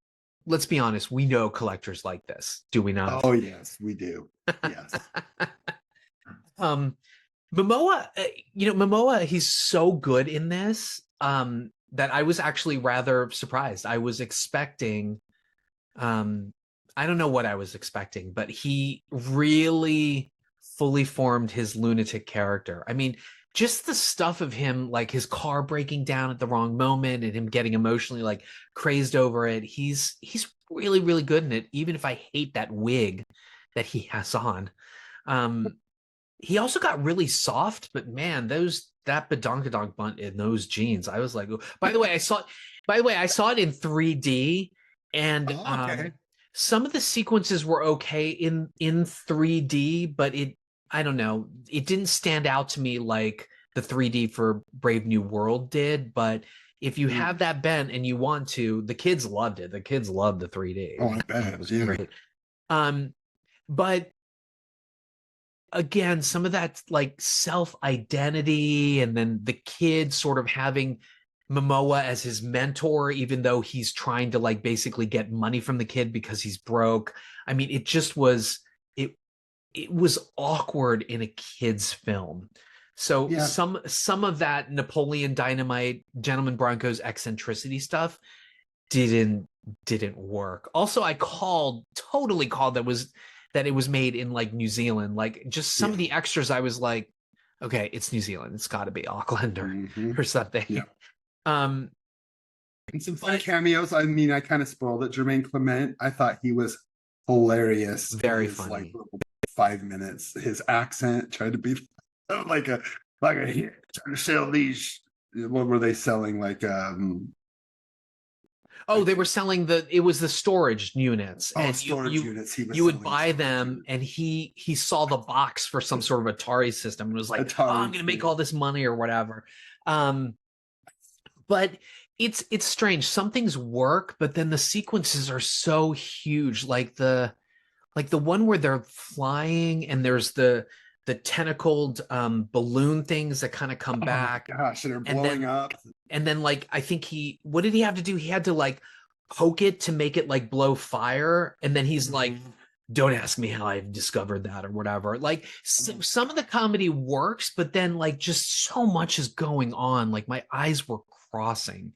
let's be honest, we know collectors like this, do we not? Oh yes, we do. Yes. Momoa, Momoa, he's so good in this that I was actually rather surprised. I was expecting, I don't know what I was expecting, but he really fully formed his lunatic character. I mean, just the stuff of him, like his car breaking down at the wrong moment and him getting emotionally like crazed over it. He's really, really good in it, even if I hate that wig that he has on. He also got really soft, but man, that badonkadonk bunt in those jeans, I was like, oh. By the way, I saw it in 3D, and some of the sequences were okay in 3D, but I don't know, it didn't stand out to me like the 3D for Brave New World did. But if you have that bent and you want to, the kids loved it. The kids loved the 3D. Oh, I bet it was great. But again, some of that like self-identity, and then the kid sort of having Momoa as his mentor, even though he's trying to like basically get money from the kid because he's broke. I mean, it just was, it was awkward in a kid's film. So some of that Napoleon Dynamite, Gentleman Bronco's eccentricity stuff didn't work. Also, I totally called that it was made in like New Zealand. Like just some of the extras, I was like, okay, it's New Zealand. It's got to be Auckland or something. Yeah. And some fun cameos. I mean, I kind of spoiled it. Jermaine Clement, I thought he was hilarious. Very funny. Like 5 minutes. His accent tried to be like a trying to sell these. What were they selling? Like they were selling it was the storage units. Oh, and storage units. You would buy them, and he saw the box for some sort of Atari system and was like, Atari, I'm going to make all this money or whatever. But it's strange. Some things work, but then the sequences are so huge. Like the one where they're flying and there's the the tentacled balloon things that kind of come back. Gosh, and they're blowing up. And then like I think what did he have to do? He had to like poke it to make it like blow fire. And then he's like, don't ask me how I discovered that or whatever. Like some of the comedy works, but then like just so much is going on. Like my eyes were crossing.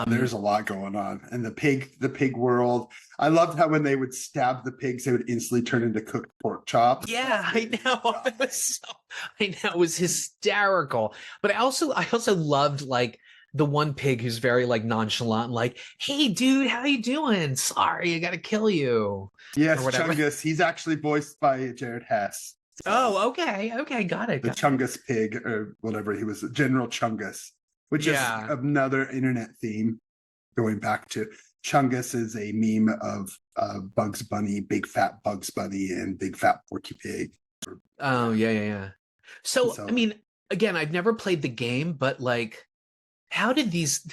There's a lot going on. And the pig world. I loved how when they would stab the pigs, they would instantly turn into cooked pork chops. Yeah, I know. It was hysterical. But I also loved like the one pig who's very like nonchalant, like, hey dude, how you doing? Sorry, I gotta kill you. Yes, Chungus. He's actually voiced by Jared Hess. Oh, okay, got it. The Chungus pig, or whatever he was, General Chungus, which is another internet theme going back to Chungus is a meme of Bugs Bunny, big fat Bugs Bunny, and big fat Porky Pig. Oh yeah. So I mean, again, I've never played the game, but like, how did these?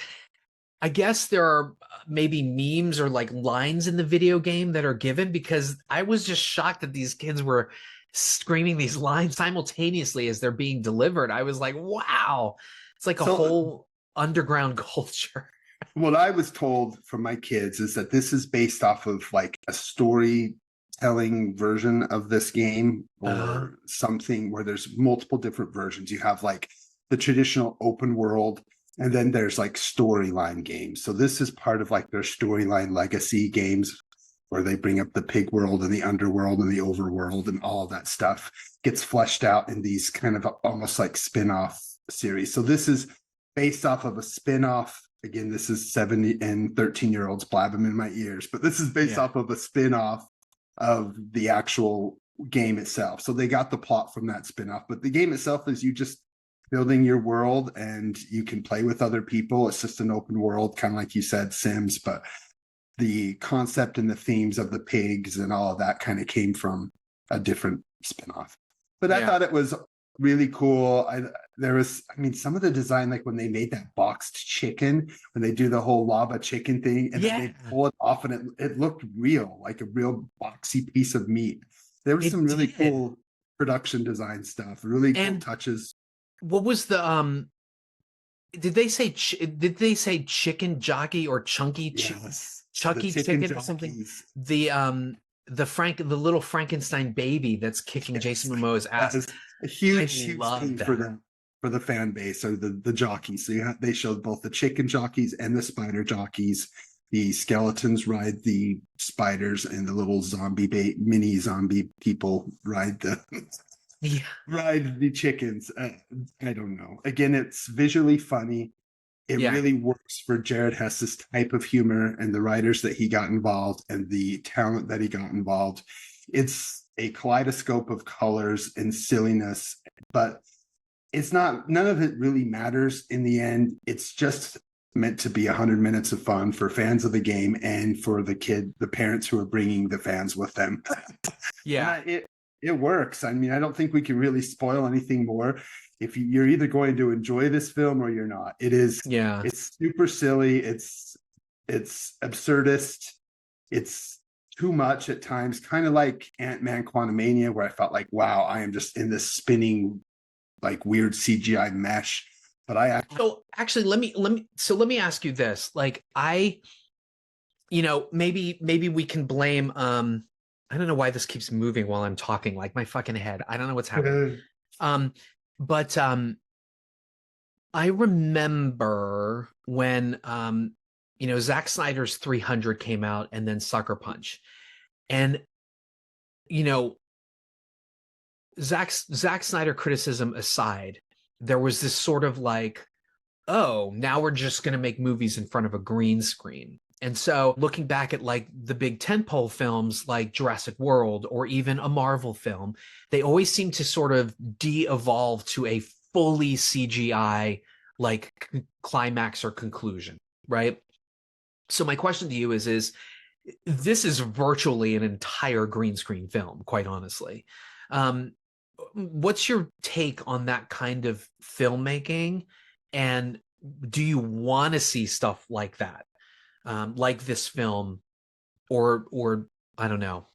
I guess there are maybe memes or like lines in the video game that are given, because I was just shocked that these kids were screaming these lines simultaneously as they're being delivered. I was like, wow, it's like a whole underground culture. What I was told from my kids is that this is based off of like a storytelling version of this game, or something where there's multiple different versions. You have like the traditional open world, and then there's like storyline games. So this is part of like their storyline legacy games, where they bring up the pig world and the underworld and the overworld, and all of that stuff gets fleshed out in these kind of almost like spin-off series. So this is based off of a spin-off. Again, this is 7 and 13-year-olds blabbing in my ears, but this is based off of a spin-off of the actual game itself. So they got the plot from that spin-off, but the game itself is you just building your world, and you can play with other people. It's just an open world, kind of like you said, Sims, but the concept and the themes of the pigs and all of that kind of came from a different spinoff. But I thought it was really cool. Some of the design, like when they made that boxed chicken, when they do the whole lava chicken thing, and then they pull it off, and it looked real, like a real boxy piece of meat. There was some really cool production design stuff, really cool touches. What was the did they say chicken jockey or chunky Chucky chicken or something? The little Frankenstein baby that's kicking Jason Momoa's ass. That is a huge thing for the fan base, or the jockeys. So they showed both the chicken jockeys and the spider jockeys. The skeletons ride the spiders, and the little mini zombie people ride the ride the chickens. I don't know. Again, it's visually funny. It really works for Jared Hess's type of humor, and the writers that he got involved, and the talent that he got involved. It's a kaleidoscope of colors and silliness, but none of it really matters in the end. It's just meant to be 100 minutes of fun for fans of the game, and for the parents who are bringing the fans with them. It works. I mean, I don't think we can really spoil anything more. If you're either going to enjoy this film or you're not. It's super silly. It's absurdist. It's too much at times, kind of like Ant-Man Quantumania, where I felt like, wow, I am just in this spinning, like weird CGI mesh. But let me ask you this. Like maybe we can blame I don't know why this keeps moving while I'm talking, like my fucking head. I don't know what's happening. But I remember when Zack Snyder's 300 came out, and then Sucker Punch, and Zack Snyder criticism aside, there was this sort of like, oh, now we're just going to make movies in front of a green screen. And so looking back at like the big tentpole films like Jurassic World, or even a Marvel film, they always seem to sort of de-evolve to a fully CGI like climax or conclusion, right? So my question to you is this is virtually an entire green screen film, quite honestly. What's your take on that kind of filmmaking? And do you want to see stuff like that? Like this film, or I don't know.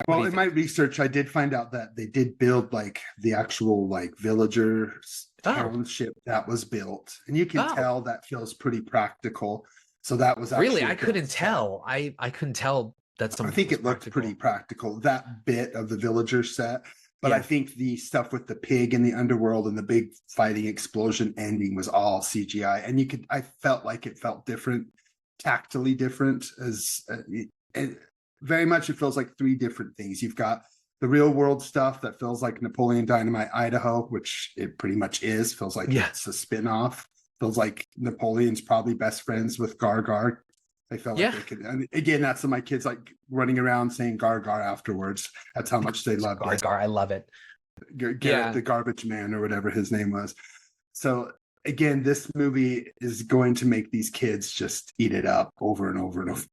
What do Well, you in my research, I did find out that they did build like the actual like villager township that was built, and you can tell that feels pretty practical. So that was actually Really? a I couldn't built set. tell. I couldn't tell that some I of think was it looked practical. pretty practical, that bit of the villager set. But Yeah. I think the stuff with the pig in the underworld and the big fighting explosion ending was all CGI. And I felt like it felt different, tactily different, as very much it feels like three different things. You've got the real world stuff that feels like Napoleon Dynamite Idaho, which it pretty much is, feels like it's a spin-off. Feels like Napoleon's probably best friends with Gargar. They felt like they could, and again, that's my kids like running around saying Gargar afterwards. That's how much they love Gargar. I love it. Garrett the garbage man or whatever his name was. So again, this movie is going to make these kids just eat it up over and over and over.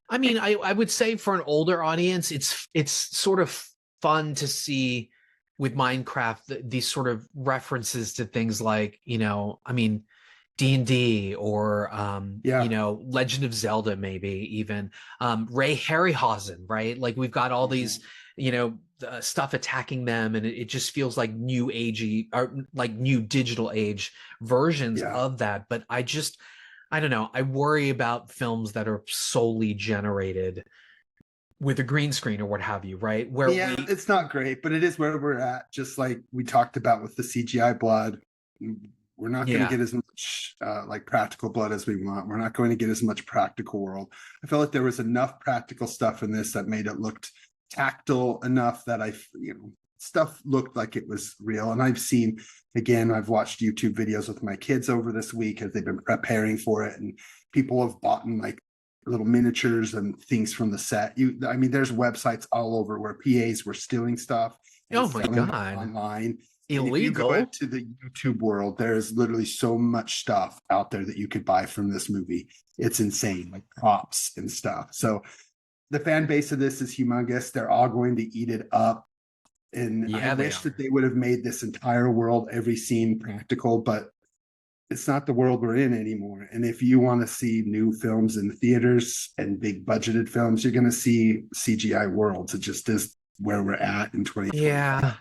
I mean, I would say for an older audience, it's sort of fun to see with Minecraft these sort of references to things like, I mean, D&D or Legend of Zelda, maybe even Ray Harryhausen, right? Like we've got all these stuff attacking them, and it just feels like new agey or like new digital age versions of that. But I don't know, I worry about films that are solely generated with a green screen or what have you, right? Where it's not great, but it is where we're at. Just like we talked about with the CGI blood, we're not going to get as much like practical blood as we want. We're not going to get as much practical world. I felt like there was enough practical stuff in this that made it looked tactile enough that stuff looked like it was real. And I've watched YouTube videos with my kids over this week as they've been preparing for it, and people have bought like little miniatures and things from the set. There's websites all over where PAs were stealing stuff. Oh my God. Online. Illegal. If you go into the YouTube world, there's literally so much stuff out there that you could buy from this movie. It's insane, like props and stuff. So the fan base of this is humongous. They're all going to eat it up. And I wish that they would have made this entire world, every scene practical, but it's not the world we're in anymore. And if you want to see new films in theaters and big budgeted films, you're going to see CGI worlds. It just is where we're at in 2020. Yeah.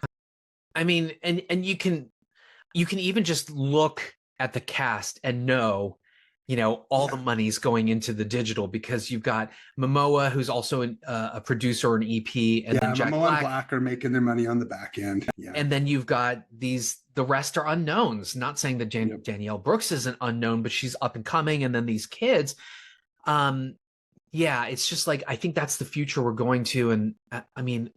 I mean, and you can even just look at the cast and know, all the money's going into the digital, because you've got Momoa, who's also a producer or an EP, and then Jack Momoa Black. and Black are making their money on the back end. Yeah. And then you've got the rest are unknowns. Not saying that Danielle Brooks is an unknown, but she's up and coming. And then these kids, it's just like, I think that's the future we're going to. And I mean,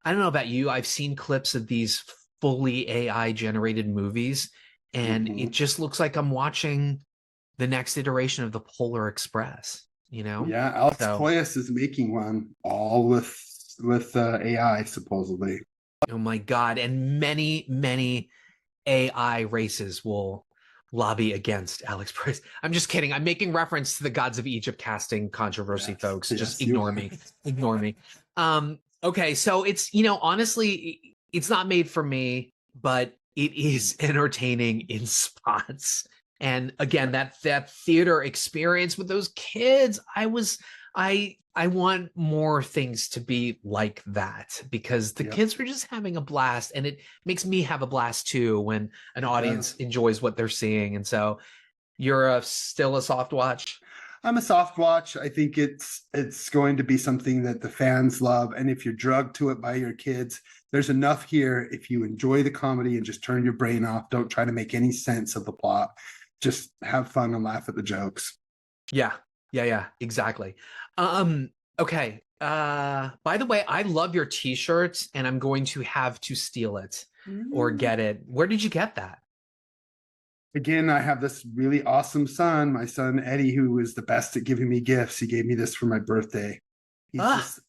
I don't know about you. I've seen clips of these fully AI generated movies, and it just looks like I'm watching the next iteration of the Polar Express, Yeah, Alex Koyas is making one all with AI, supposedly. Oh my God. And many AI races will lobby against Alex Price. I'm just kidding. I'm making reference to the Gods of Egypt casting controversy, folks. Just ignore me. Ignore me. Okay, so it's, honestly, it's not made for me, but it is entertaining in spots. And again, that theater experience with those kids, I want more things to be like that, because the kids were just having a blast, and it makes me have a blast too when an audience enjoys what they're seeing. And so you're still a soft watch? I'm a soft watch. I think it's going to be something that the fans love. And if you're drugged to it by your kids, there's enough here. If you enjoy the comedy and just turn your brain off, don't try to make any sense of the plot. Just have fun and laugh at the jokes. Yeah, exactly. Okay. By the way, I love your t-shirts, and I'm going to have to steal it or get it. Where did you get that? Again, I have this really awesome son, my son Eddie, who is the best at giving me gifts. He gave me this for my birthday. He's just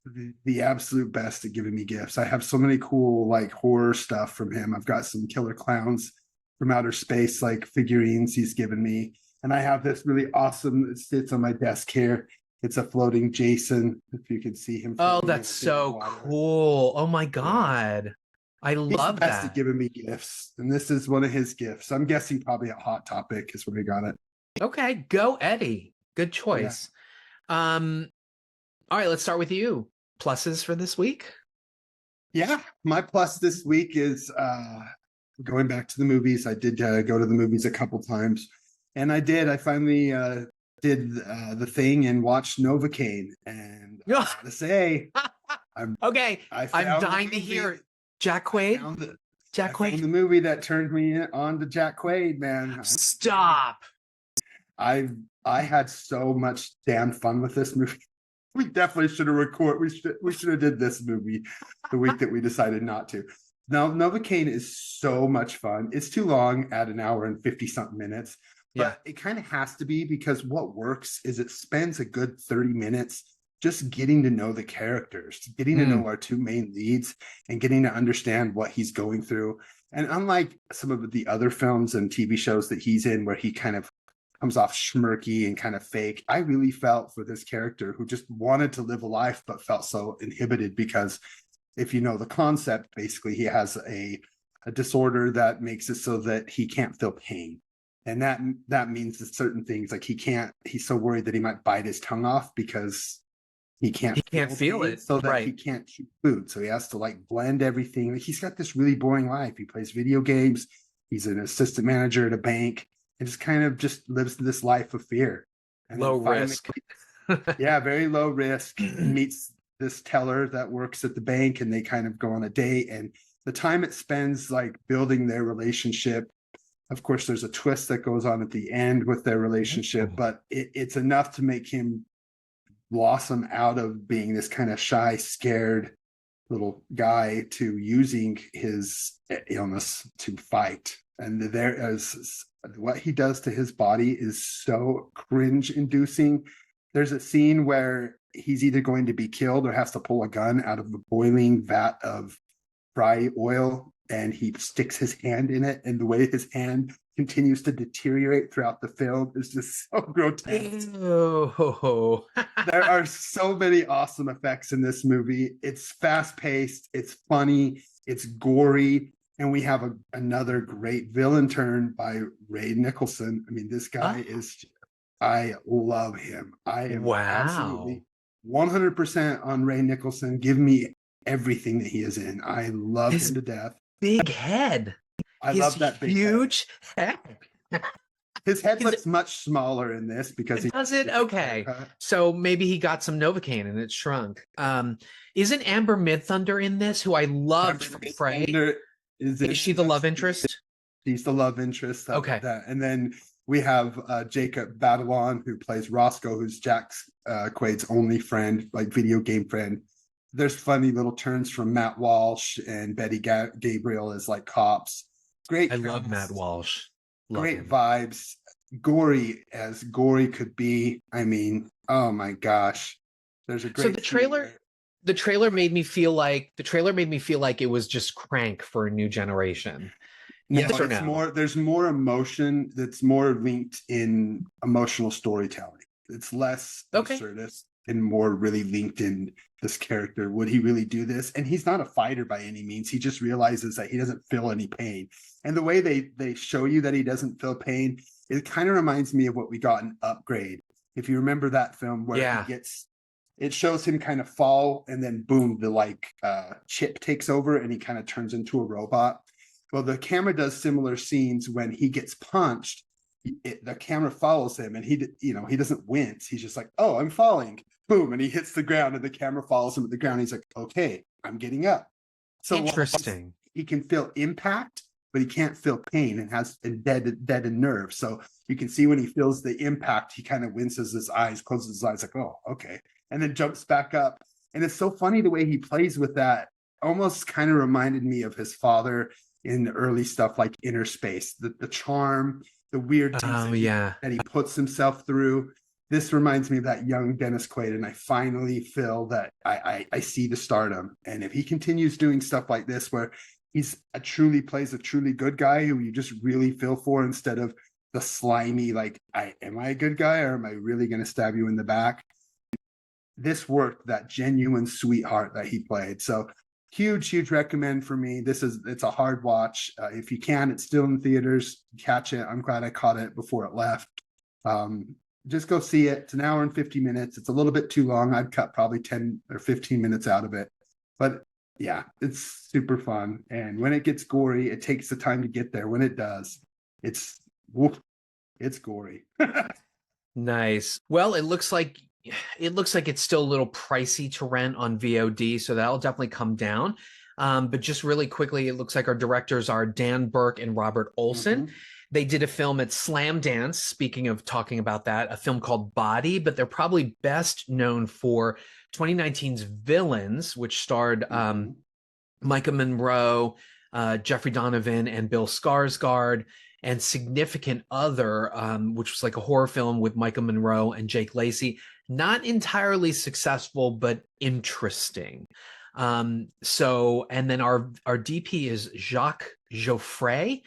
the absolute best at giving me gifts. I have so many cool like horror stuff from him. I've got some killer clowns from outer space, like figurines he's given me. And I have this really awesome, it sits on my desk here. It's a floating Jason, if you can see him. Oh, that's so cool. Oh my God. I love that. He's the best at giving me gifts. And this is one of his gifts. I'm guessing probably a Hot Topic is where he got it. Okay, go Eddie. Good choice. Yeah. All right, let's start with you. pluses for this week? Yeah, my plus this week is going back to the movies. I did go to the movies a couple times, and I finally did the thing and watched Novocaine. And I gotta say, I'm dying to hear it. Jack Quaid. I found the movie that turned me on to Jack Quaid, man. Stop. I had so much damn fun with this movie. We definitely should have we should have did this movie the week that we decided not to. Now, Novocaine is so much fun. It's too long at an hour and 50 something minutes, but it kind of has to be, because what works is it spends a good 30 minutes just getting to know the characters, getting to know our two main leads, and getting to understand what he's going through. And unlike some of the other films and TV shows that he's in, where he kind of comes off schmirky and kind of fake, I really felt for this character who just wanted to live a life but felt so inhibited, because if you know the concept, basically he has a disorder that makes it so that he can't feel pain. And that means that certain things, like he's so worried that he might bite his tongue off because he can't feel it, so that he can't chew food. So he has to like blend everything. He's got this really boring life. He plays video games. He's an assistant manager at a bank, and just kind of just lives this life of fear. And low risk. Yeah, very low risk. Meets this teller that works at the bank, and they kind of go on a date. And the time it spends like building their relationship. Of course, there's a twist that goes on at the end with their relationship, but it's enough to make him blossom out of being this kind of shy, scared little guy to using his illness to fight. And what he does to his body is so cringe inducing. There's a scene where he's either going to be killed or has to pull a gun out of a boiling vat of fry oil, and he sticks his hand in it, and the way his hand continues to deteriorate throughout the film is just so grotesque. There are so many awesome effects in this movie. It's fast-paced, it's funny, it's gory, and we have another great villain turn by Ray Nicholson. I mean, this guy I love him. I am absolutely 100% on Ray Nicholson. Give me everything that he is in. I love him to death. Big head. I love that big huge head. His head looks much smaller in this because he does it. Okay, so maybe he got some Novocaine and it shrunk. Isn't Amber Midthunder in this, who I loved from Freddy? Is she the love interest? She's the love interest. Okay. And then we have Jacob Batalon, who plays Roscoe, who's Jack Quaid's only friend, like video game friend. There's funny little turns from Matt Walsh and Betty Gabriel as like cops. Great. I love Matt Walsh. Great vibes. Gory as gory could be. I mean, oh my gosh. There's a great. So the trailer made me feel like it was just crank for a new generation. Yes, it's more. There's more emotion that's more linked in emotional storytelling. It's less absurdist and more really linked in this character. Would he really do this? And he's not a fighter by any means. He just realizes that he doesn't feel any pain. And the way they show you that he doesn't feel pain, it kind of reminds me of what we got in Upgrade. If you remember that film where it shows him kind of fall, and then boom, the chip takes over and he kind of turns into a robot. Well, the camera does similar scenes when he gets punched. The camera follows him, and he doesn't wince. He's just like, oh, I'm falling. Boom, and he hits the ground, and the camera follows him at the ground. He's like, okay, I'm getting up. So interesting. He can feel impact, but he can't feel pain, and has deadened nerves. So you can see when he feels the impact, he kind of winces his eyes, closes his eyes, like, oh, okay, and then jumps back up. And it's so funny the way he plays with that. Almost kind of reminded me of his father in the early stuff like Inner Space, the charm, the weird things that he puts himself through. This reminds me of that young Dennis Quaid, and I finally feel that I see the stardom. And if he continues doing stuff like this, where he's plays a truly good guy who you just really feel for, instead of the slimy, like, am I a good guy, or am I really going to stab you in the back? This worked, that genuine sweetheart that he played. So huge recommend for me. It's a hard watch. If you can, it's still in theaters. Catch it. I'm glad I caught it before it left. just go see it. It's an hour and 50 minutes. It's a little bit too long. I'd cut probably 10 or 15 minutes out of it. But yeah, it's super fun. And when it gets gory, it takes the time to get there. When it does, it's gory. Nice. Well, it looks like it's still a little pricey to rent on VOD, so that'll definitely come down. But just really quickly, it looks like our directors are Dan Burke and Robert Olson. They did a film at Slam Dance, speaking of talking about that, a film called Body, but they're probably best known for 2019's Villains, which starred Micah Monroe, Jeffrey Donovan, and Bill Skarsgård, and Significant Other, which was like a horror film with Micah Monroe and Jake Lacey. Not entirely successful, but interesting. And then our DP is Jacques Geoffrey.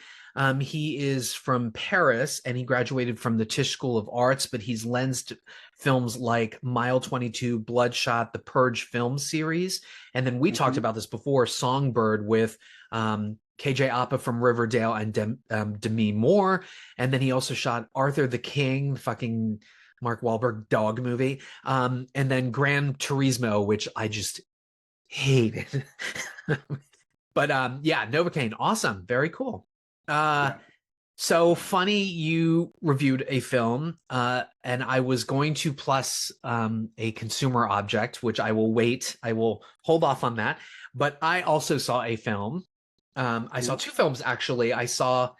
He is from Paris and he graduated from the Tisch School of Arts, but he's lensed films like Mile 22, Bloodshot, the Purge film series. And then we talked about this before, Songbird with KJ Apa from Riverdale and Demi Moore. And then he also shot Arthur the King, fucking Mark Wahlberg dog movie. And then Gran Turismo, which I just hated. But yeah, Novocaine, awesome, very cool. So funny you reviewed a film, and I was going to plus a consumer object, which I will hold off on that. But I also saw a film. I saw two films, actually. I saw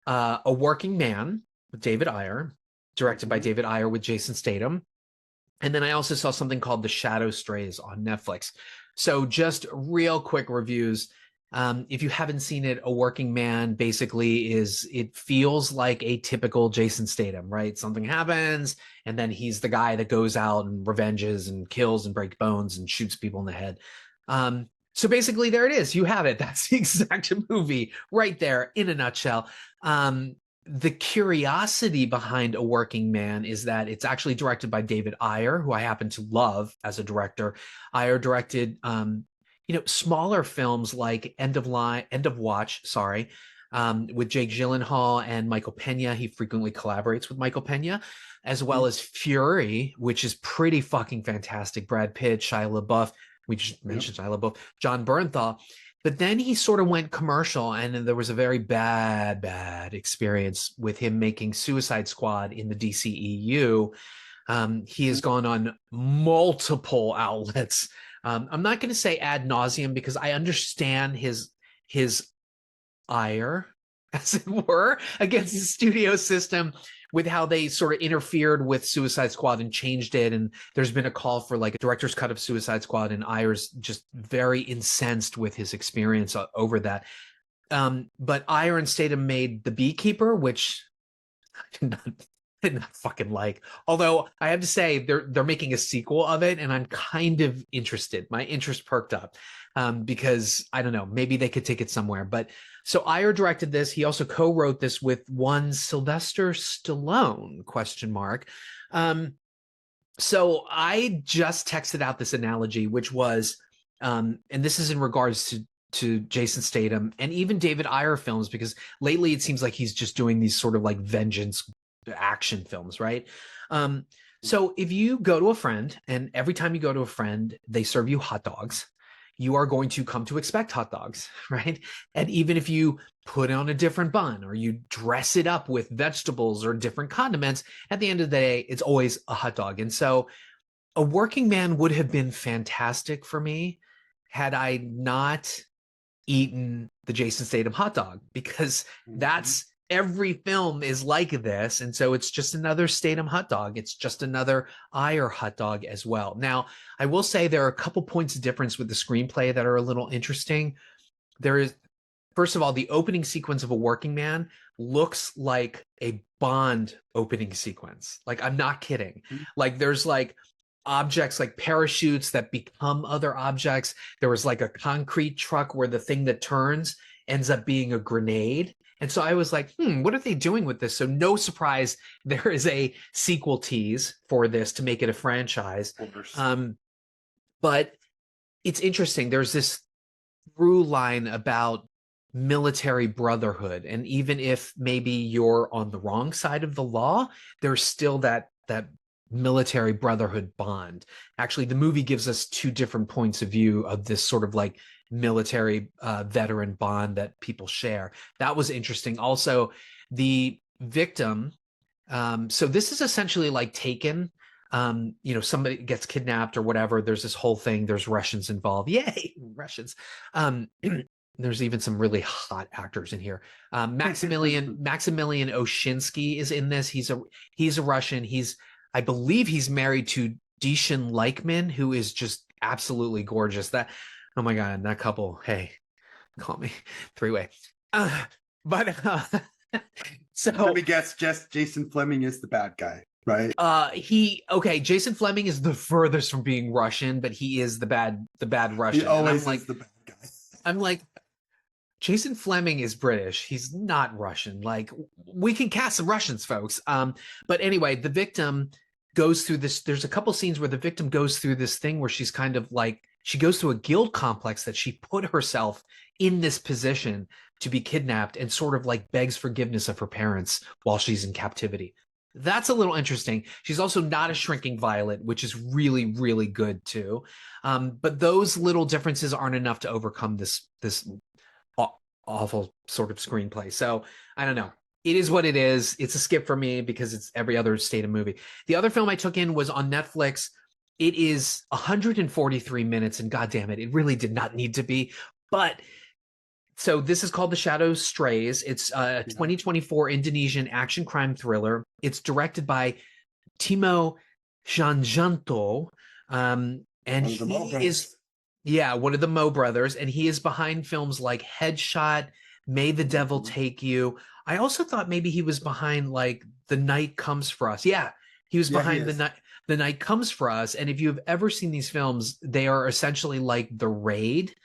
A Working Man with David Ayer, directed by David Ayer with Jason Statham. And then I also saw something called The Shadow Strays on Netflix. So just real quick reviews. If you haven't seen it, A Working Man basically it feels like a typical Jason Statham, right? Something happens, and then he's the guy that goes out and revenges and kills and breaks bones and shoots people in the head. So basically, there it is. You have it. That's the exact movie right there in a nutshell. The curiosity behind A Working Man is that it's actually directed by David Ayer, who I happen to love as a director. Ayer directed smaller films like End of Watch, with Jake Gyllenhaal and Michael Pena. He frequently collaborates with Michael Pena, as well as Fury, which is pretty fucking fantastic. Brad Pitt, Shia LaBeouf, we just mentioned Shia LaBeouf, John Bernthal. But then he sort of went commercial, and there was a very bad experience with him making Suicide Squad in the DCEU. He has gone on multiple outlets. I'm not going to say ad nauseum because I understand his ire, as it were, against the studio system with how they sort of interfered with Suicide Squad and changed it. And there's been a call for like a director's cut of Suicide Squad, and Ayer's just very incensed with his experience over that. But Ayer and Statham made The Beekeeper, which I did not fucking like. Although I have to say they're making a sequel of it, and I'm kind of interested. My interest perked up because I don't know, maybe they could take it somewhere. But so Ayer directed this. He also co-wrote this with one Sylvester Stallone ? So I just texted out this analogy, which was, and this is in regards to Jason Statham and even David Ayer films, because lately it seems like he's just doing these sort of like vengeance action films, right? So if you go to a friend, and every time you go to a friend, they serve you hot dogs, you are going to come to expect hot dogs, right? And even if you put on a different bun or you dress it up with vegetables or different condiments, at the end of the day, it's always a hot dog. And so A Working Man would have been fantastic for me had I not eaten the Jason Statham hot dog, because that's every film is like this. And so it's just another Statham hot dog. It's just another Ayer hot dog as well. Now, I will say there are a couple points of difference with the screenplay that are a little interesting. There is, first of all, the opening sequence of A Working Man looks like a Bond opening sequence. Like, I'm not kidding. Like, there's like objects like parachutes that become other objects. There was like a concrete truck where the thing that turns ends up being a grenade. And so I was like, what are they doing with this? So no surprise, there is a sequel tease for this to make it a franchise. But it's interesting. There's this through line about military brotherhood. And even if maybe you're on the wrong side of the law, there's still that military brotherhood bond. Actually, the movie gives us two different points of view of this sort of like military veteran bond that people share. That was interesting. Also, the victim. So this is essentially like Taken. Somebody gets kidnapped or whatever. There's this whole thing. There's Russians involved. Yay, Russians. There's even some really hot actors in here. Maximilian Oshinsky is in this. He's a Russian. I believe he's married to Dishan Leichman, who is just absolutely gorgeous. Oh my God, that couple. Hey, call me three-way. So let me guess, Jason Fleming is the bad guy, right? Jason Fleming is the furthest from being Russian, but he is the bad Russian. He always is the bad guy. I'm like, Jason Fleming is British. He's not Russian. Like, we can cast some Russians, folks. But anyway, the victim goes through this. There's a couple scenes where the victim goes through this thing where she's kind of like, she goes through a guilt complex that she put herself in this position to be kidnapped and sort of like begs forgiveness of her parents while she's in captivity. That's a little interesting. She's also not a shrinking violet, which is really, really good too. But those little differences aren't enough to overcome this awful sort of screenplay. So I don't know. It is what it is. It's a skip for me because it's every other stated movie. The other film I took in was on Netflix. It is 143 minutes, and goddamn it, it really did not need to be. But so this is called The Shadow Strays. It's a 2024 Indonesian action crime thriller. It's directed by Timo Tjahjanto, and he is one of the Mo brothers, and he is behind films like Headshot, May the Devil Take You. I also thought maybe he was behind like The Night Comes for Us. Yeah, he was behind The Night Comes for Us. And if you've ever seen these films, they are essentially like The Raid.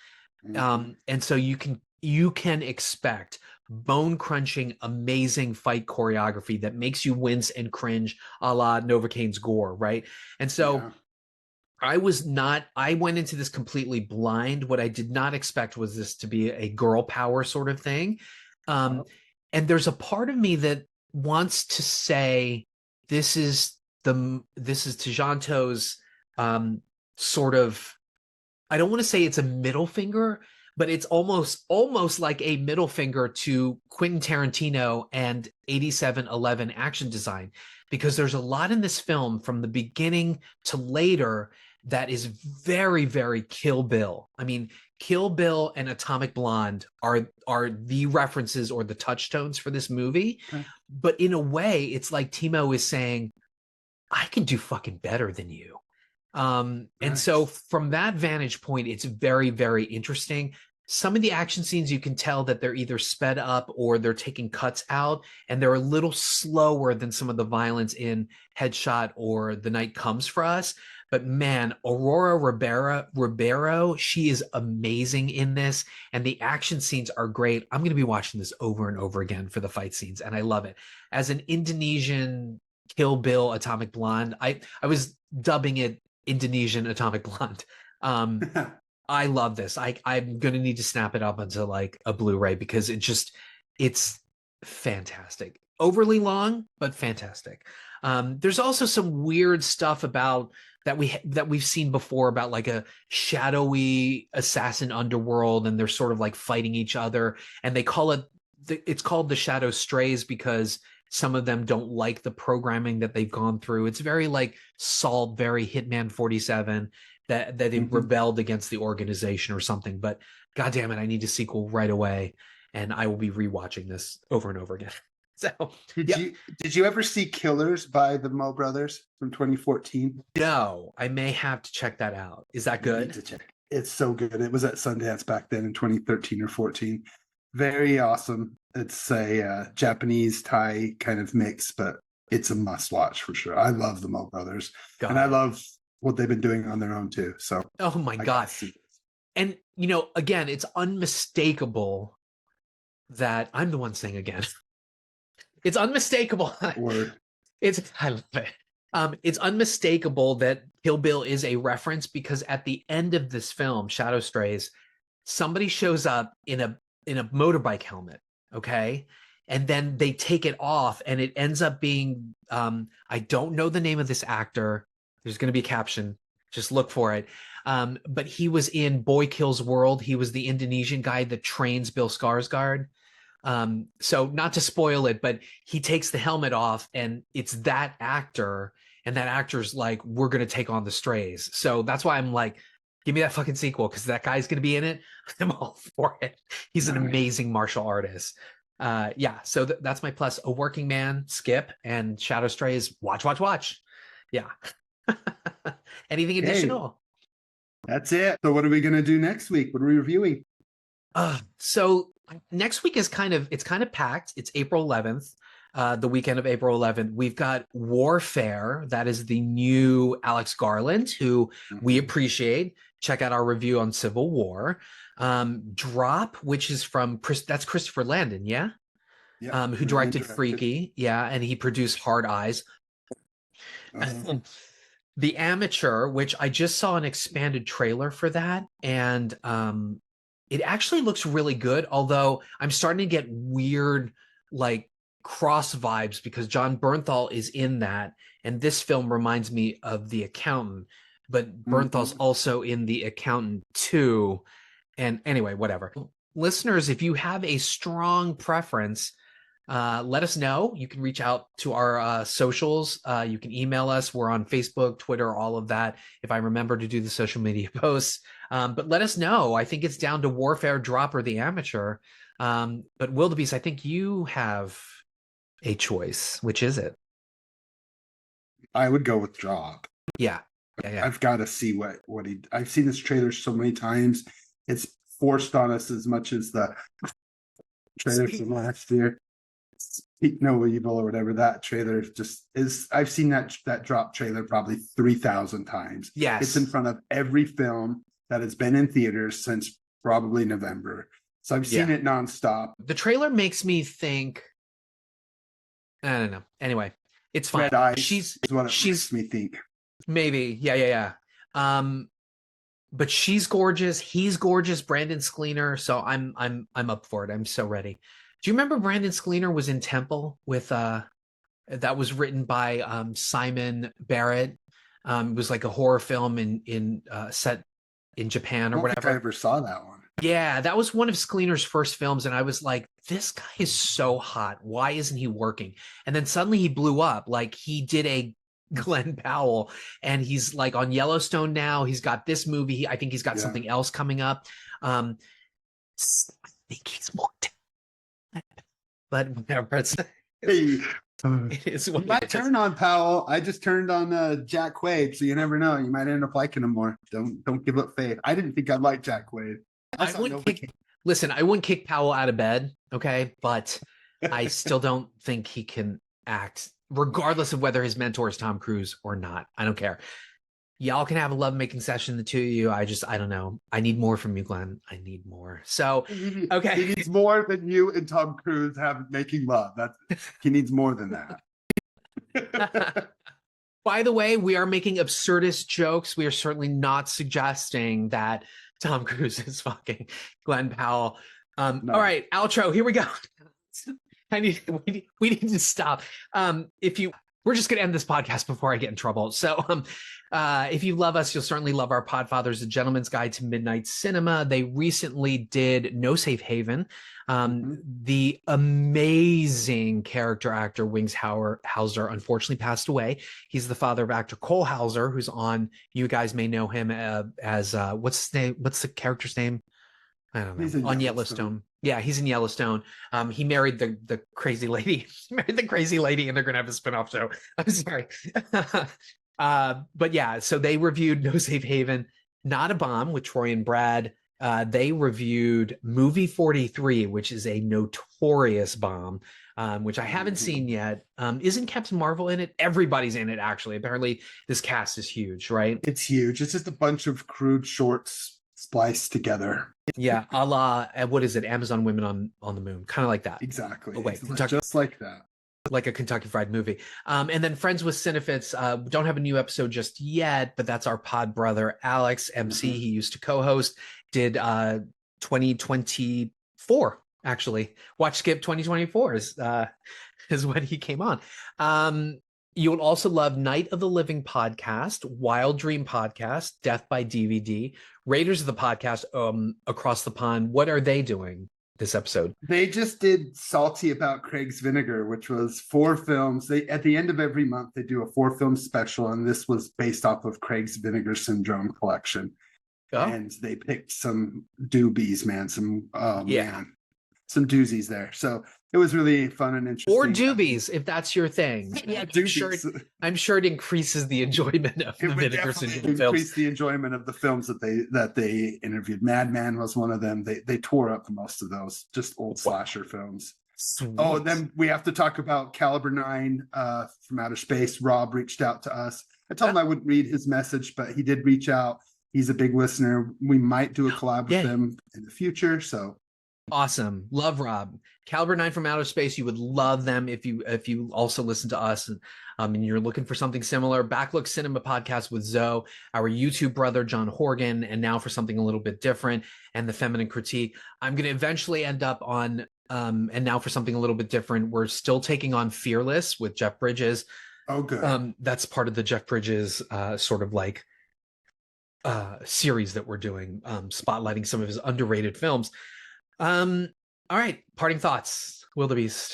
And so you can expect bone-crunching, amazing fight choreography that makes you wince and cringe a la Novocaine's Gore, right? And so I went into this completely blind. What I did not expect was this to be a girl power sort of thing. And there's a part of me that wants to say this is Tjahjanto's sort of, I don't want to say it's a middle finger, but it's almost like a middle finger to Quentin Tarantino and 8711 action design, because there's a lot in this film from the beginning to later that is very, very Kill Bill. I mean, Kill Bill and Atomic Blonde are the references or the touchstones for this movie. Okay. But in a way, it's like Timo is saying, I can do fucking better than you. And so from that vantage point, it's very, very interesting. Some of the action scenes, you can tell that they're either sped up or they're taking cuts out, and they're a little slower than some of the violence in Headshot or The Night Comes for Us. But man, Aurora Ribeiro, she is amazing in this, and the action scenes are great. I'm going to be watching this over and over again for the fight scenes, and I love it. As an Indonesian Kill Bill Atomic Blonde, I was dubbing it Indonesian Atomic Blonde. I love this. I'm going to need to snap it up onto like a Blu-ray because it's fantastic. Overly long, but fantastic. There's also some weird stuff about that we've seen before about like a shadowy assassin underworld, and they're sort of like fighting each other, and it's called The Shadow Strays because some of them don't like the programming that they've gone through. It's very like Salt, very Hitman 47, that they rebelled against the organization or something. But goddamn it, I need a sequel right away, and I will be rewatching this over and over again. So did you ever see Killers by the Mo brothers from 2014? No, I may have to check that out. Is that good? You need to check. It's so good. It was at Sundance back then in 2013 or 14. Very awesome. It's a Japanese Thai kind of mix, but it's a must watch for sure. I love the Mo brothers, and I love what they've been doing on their own too. So oh my God. And again, it's unmistakable that I'm the one saying again. It's unmistakable. Word. I love it. It's unmistakable that Kill Bill is a reference, because at the end of this film, Shadow Strays, somebody shows up in a motorbike helmet. Okay. and then they take it off, and it ends up being I don't know the name of this actor. There's going to be a caption. Just look for it. But he was in Boy Kills World. He was the Indonesian guy that trains Bill Skarsgård. So not to spoil it, but he takes the helmet off, and it's that actor, and that actor's like, we're going to take on the Strays. So that's why I'm like, give me that fucking sequel, because that guy's going to be in it. I'm all for it. He's an amazing martial artist. Yeah, so that's my plus. A Working Man, Skip, and Shadow Strays, watch. Yeah. Anything additional? That's it. So what are we going to do next week? What are we reviewing? So next week is kind of packed. It's April 11th, the weekend of April 11th. We've got Warfare. That is the new Alex Garland, who we appreciate. Check out our review on Civil War. Drop, which is from that's Christopher Landon, yeah? Who directed Freaky, yeah, and he produced Hard Eyes. The Amateur, which I just saw an expanded trailer for that, and it actually looks really good, although I'm starting to get weird, like, cross vibes, because John Bernthal is in that, and this film reminds me of The Accountant, but Bernthal's also in The Accountant too. And anyway, whatever. Listeners, if you have a strong preference, let us know. You can reach out to our socials. You can email us. We're on Facebook, Twitter, all of that, if I remember to do the social media posts. But let us know. I think it's down to Warfare, Drop, or The Amateur. But WillDaBeast, I think you have a choice. Which is it? I would go with Drop. Yeah. I've got to see what I've seen this trailer so many times. It's forced on us as much as the trailer from last year. Speak No Evil or whatever, that trailer just is. I've seen that Drop trailer probably 3,000 times. Yes, it's in front of every film that has been in theaters since probably November. So I've seen it nonstop. The trailer makes me think. I don't know. Anyway, it's fine. Red Eyes is what it makes me think. Maybe, yeah. But she's gorgeous. He's gorgeous. Brandon Schleener. So I'm up for it. I'm so ready. Do you remember Brandon Schleener was in Temple with that was written by Simon Barrett? It was like a horror film in set in Japan or whatever. I don't think I ever saw that one. Yeah, that was one of Schleener's first films, and I was like, this guy is so hot. Why isn't he working? And then suddenly he blew up. Like, he did a Glenn Powell, and he's like on Yellowstone now. He's got this movie. I think he's got something else coming up. I think he's more but whatever. It is what you might turn on Powell. I just turned on Jack Quaid, so you never know. You might end up liking him more. Don't give up faith. I didn't think I'd like Jack Quaid. I wouldn't kick Powell out of bed, okay? But I still don't think he can act, regardless of whether his mentor is Tom Cruise or not. I don't care. Y'all can have a lovemaking session, the two of you. I don't know. I need more from you, Glenn. I need more. So, okay. He needs more than you and Tom Cruise have making love. He needs more than that. By the way, we are making absurdist jokes. We are certainly not suggesting that Tom Cruise is fucking Glenn Powell. No. All right, outro. Here we go. We need to stop. We're just going to end this podcast before I get in trouble. So if you love us, you'll certainly love our Podfathers, A Gentleman's Guide to Midnight Cinema. They recently did No Safe Haven. The amazing character actor Wings Hauser unfortunately passed away. He's the father of actor Cole Hauser, who's on, you guys may know him as what's his name? What's the character's name? I don't know. On Yellowstone. Yeah, he's in Yellowstone. He married the crazy lady. He married the crazy lady, and they're going to have a spinoff show. I'm sorry. But yeah, so they reviewed No Safe Haven, Not a Bomb with Troy and Brad. They reviewed Movie 43, which is a notorious bomb, which I haven't seen yet. Isn't Captain Marvel in it? Everybody's in it, actually. Apparently, this cast is huge, right? It's huge. It's just a bunch of crude shorts spliced together. Yeah, a la, what is it? Amazon Women on the Moon, kind of like that. Exactly. Oh, wait, just like that. Like a Kentucky Fried Movie. And then Friends with Cinefits, don't have a new episode just yet, but that's our pod brother, Alex MC. He used to co-host, did 2024 actually. Watch Skip 2024 is when he came on. You will also love Night of the Living podcast, Wild Dream podcast, Death by DVD, Raiders of the podcast, Across the Pond. What are they doing this episode? They just did Salty About Craig's Vinegar, which was 4 films. They at the end of every month they do a 4-film special, and this was based off of Craig's Vinegar Syndrome collection. Oh. And they picked some doobies, man. Some doozies there. So it was really fun and interesting. Or doobies, if that's your thing. Yeah, I'm sure it increases the enjoyment of the Vinegar Syndrome films. Increase the enjoyment of the films that they interviewed. Madman was one of them. They tore up most of those, just old slasher films. Sweet. Oh, and then we have to talk about Caliber 9 from Outer Space. Rob reached out to us. I told him I wouldn't read his message, but he did reach out. He's a big listener. We might do a collab with him in the future. So awesome. Love Rob. Caliber 9 from Outer Space. You would love them if you also listen to us and you're looking for something similar. Backlook Cinema podcast with Zoe, our YouTube brother John Horgan, and now for something a little bit different, and the Feminine Critique. I'm going to eventually end up on and now for something a little bit different. We're still taking on Fearless with Jeff Bridges. Oh, good. That's part of the Jeff Bridges sort of like series that we're doing, spotlighting some of his underrated films. All right, parting thoughts, WillDaBeast.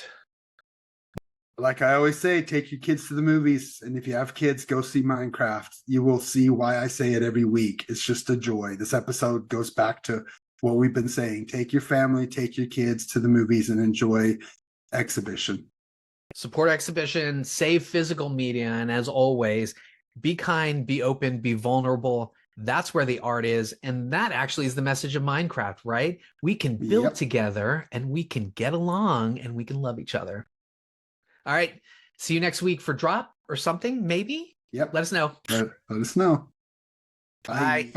Like I always say, take your kids to the movies, and if you have kids, go see Minecraft. You will see why I say it every week. It's just a joy. This episode goes back to what we've been saying. Take your family, take your kids to the movies and enjoy exhibition. Support exhibition, save physical media, and as always, be kind, be open, be vulnerable. That's where the art is. And that actually is the message of Minecraft, right? We can build together and we can get along and we can love each other. All right. See you next week for drop or something, maybe? Yep. Let us know. Let us know. Bye.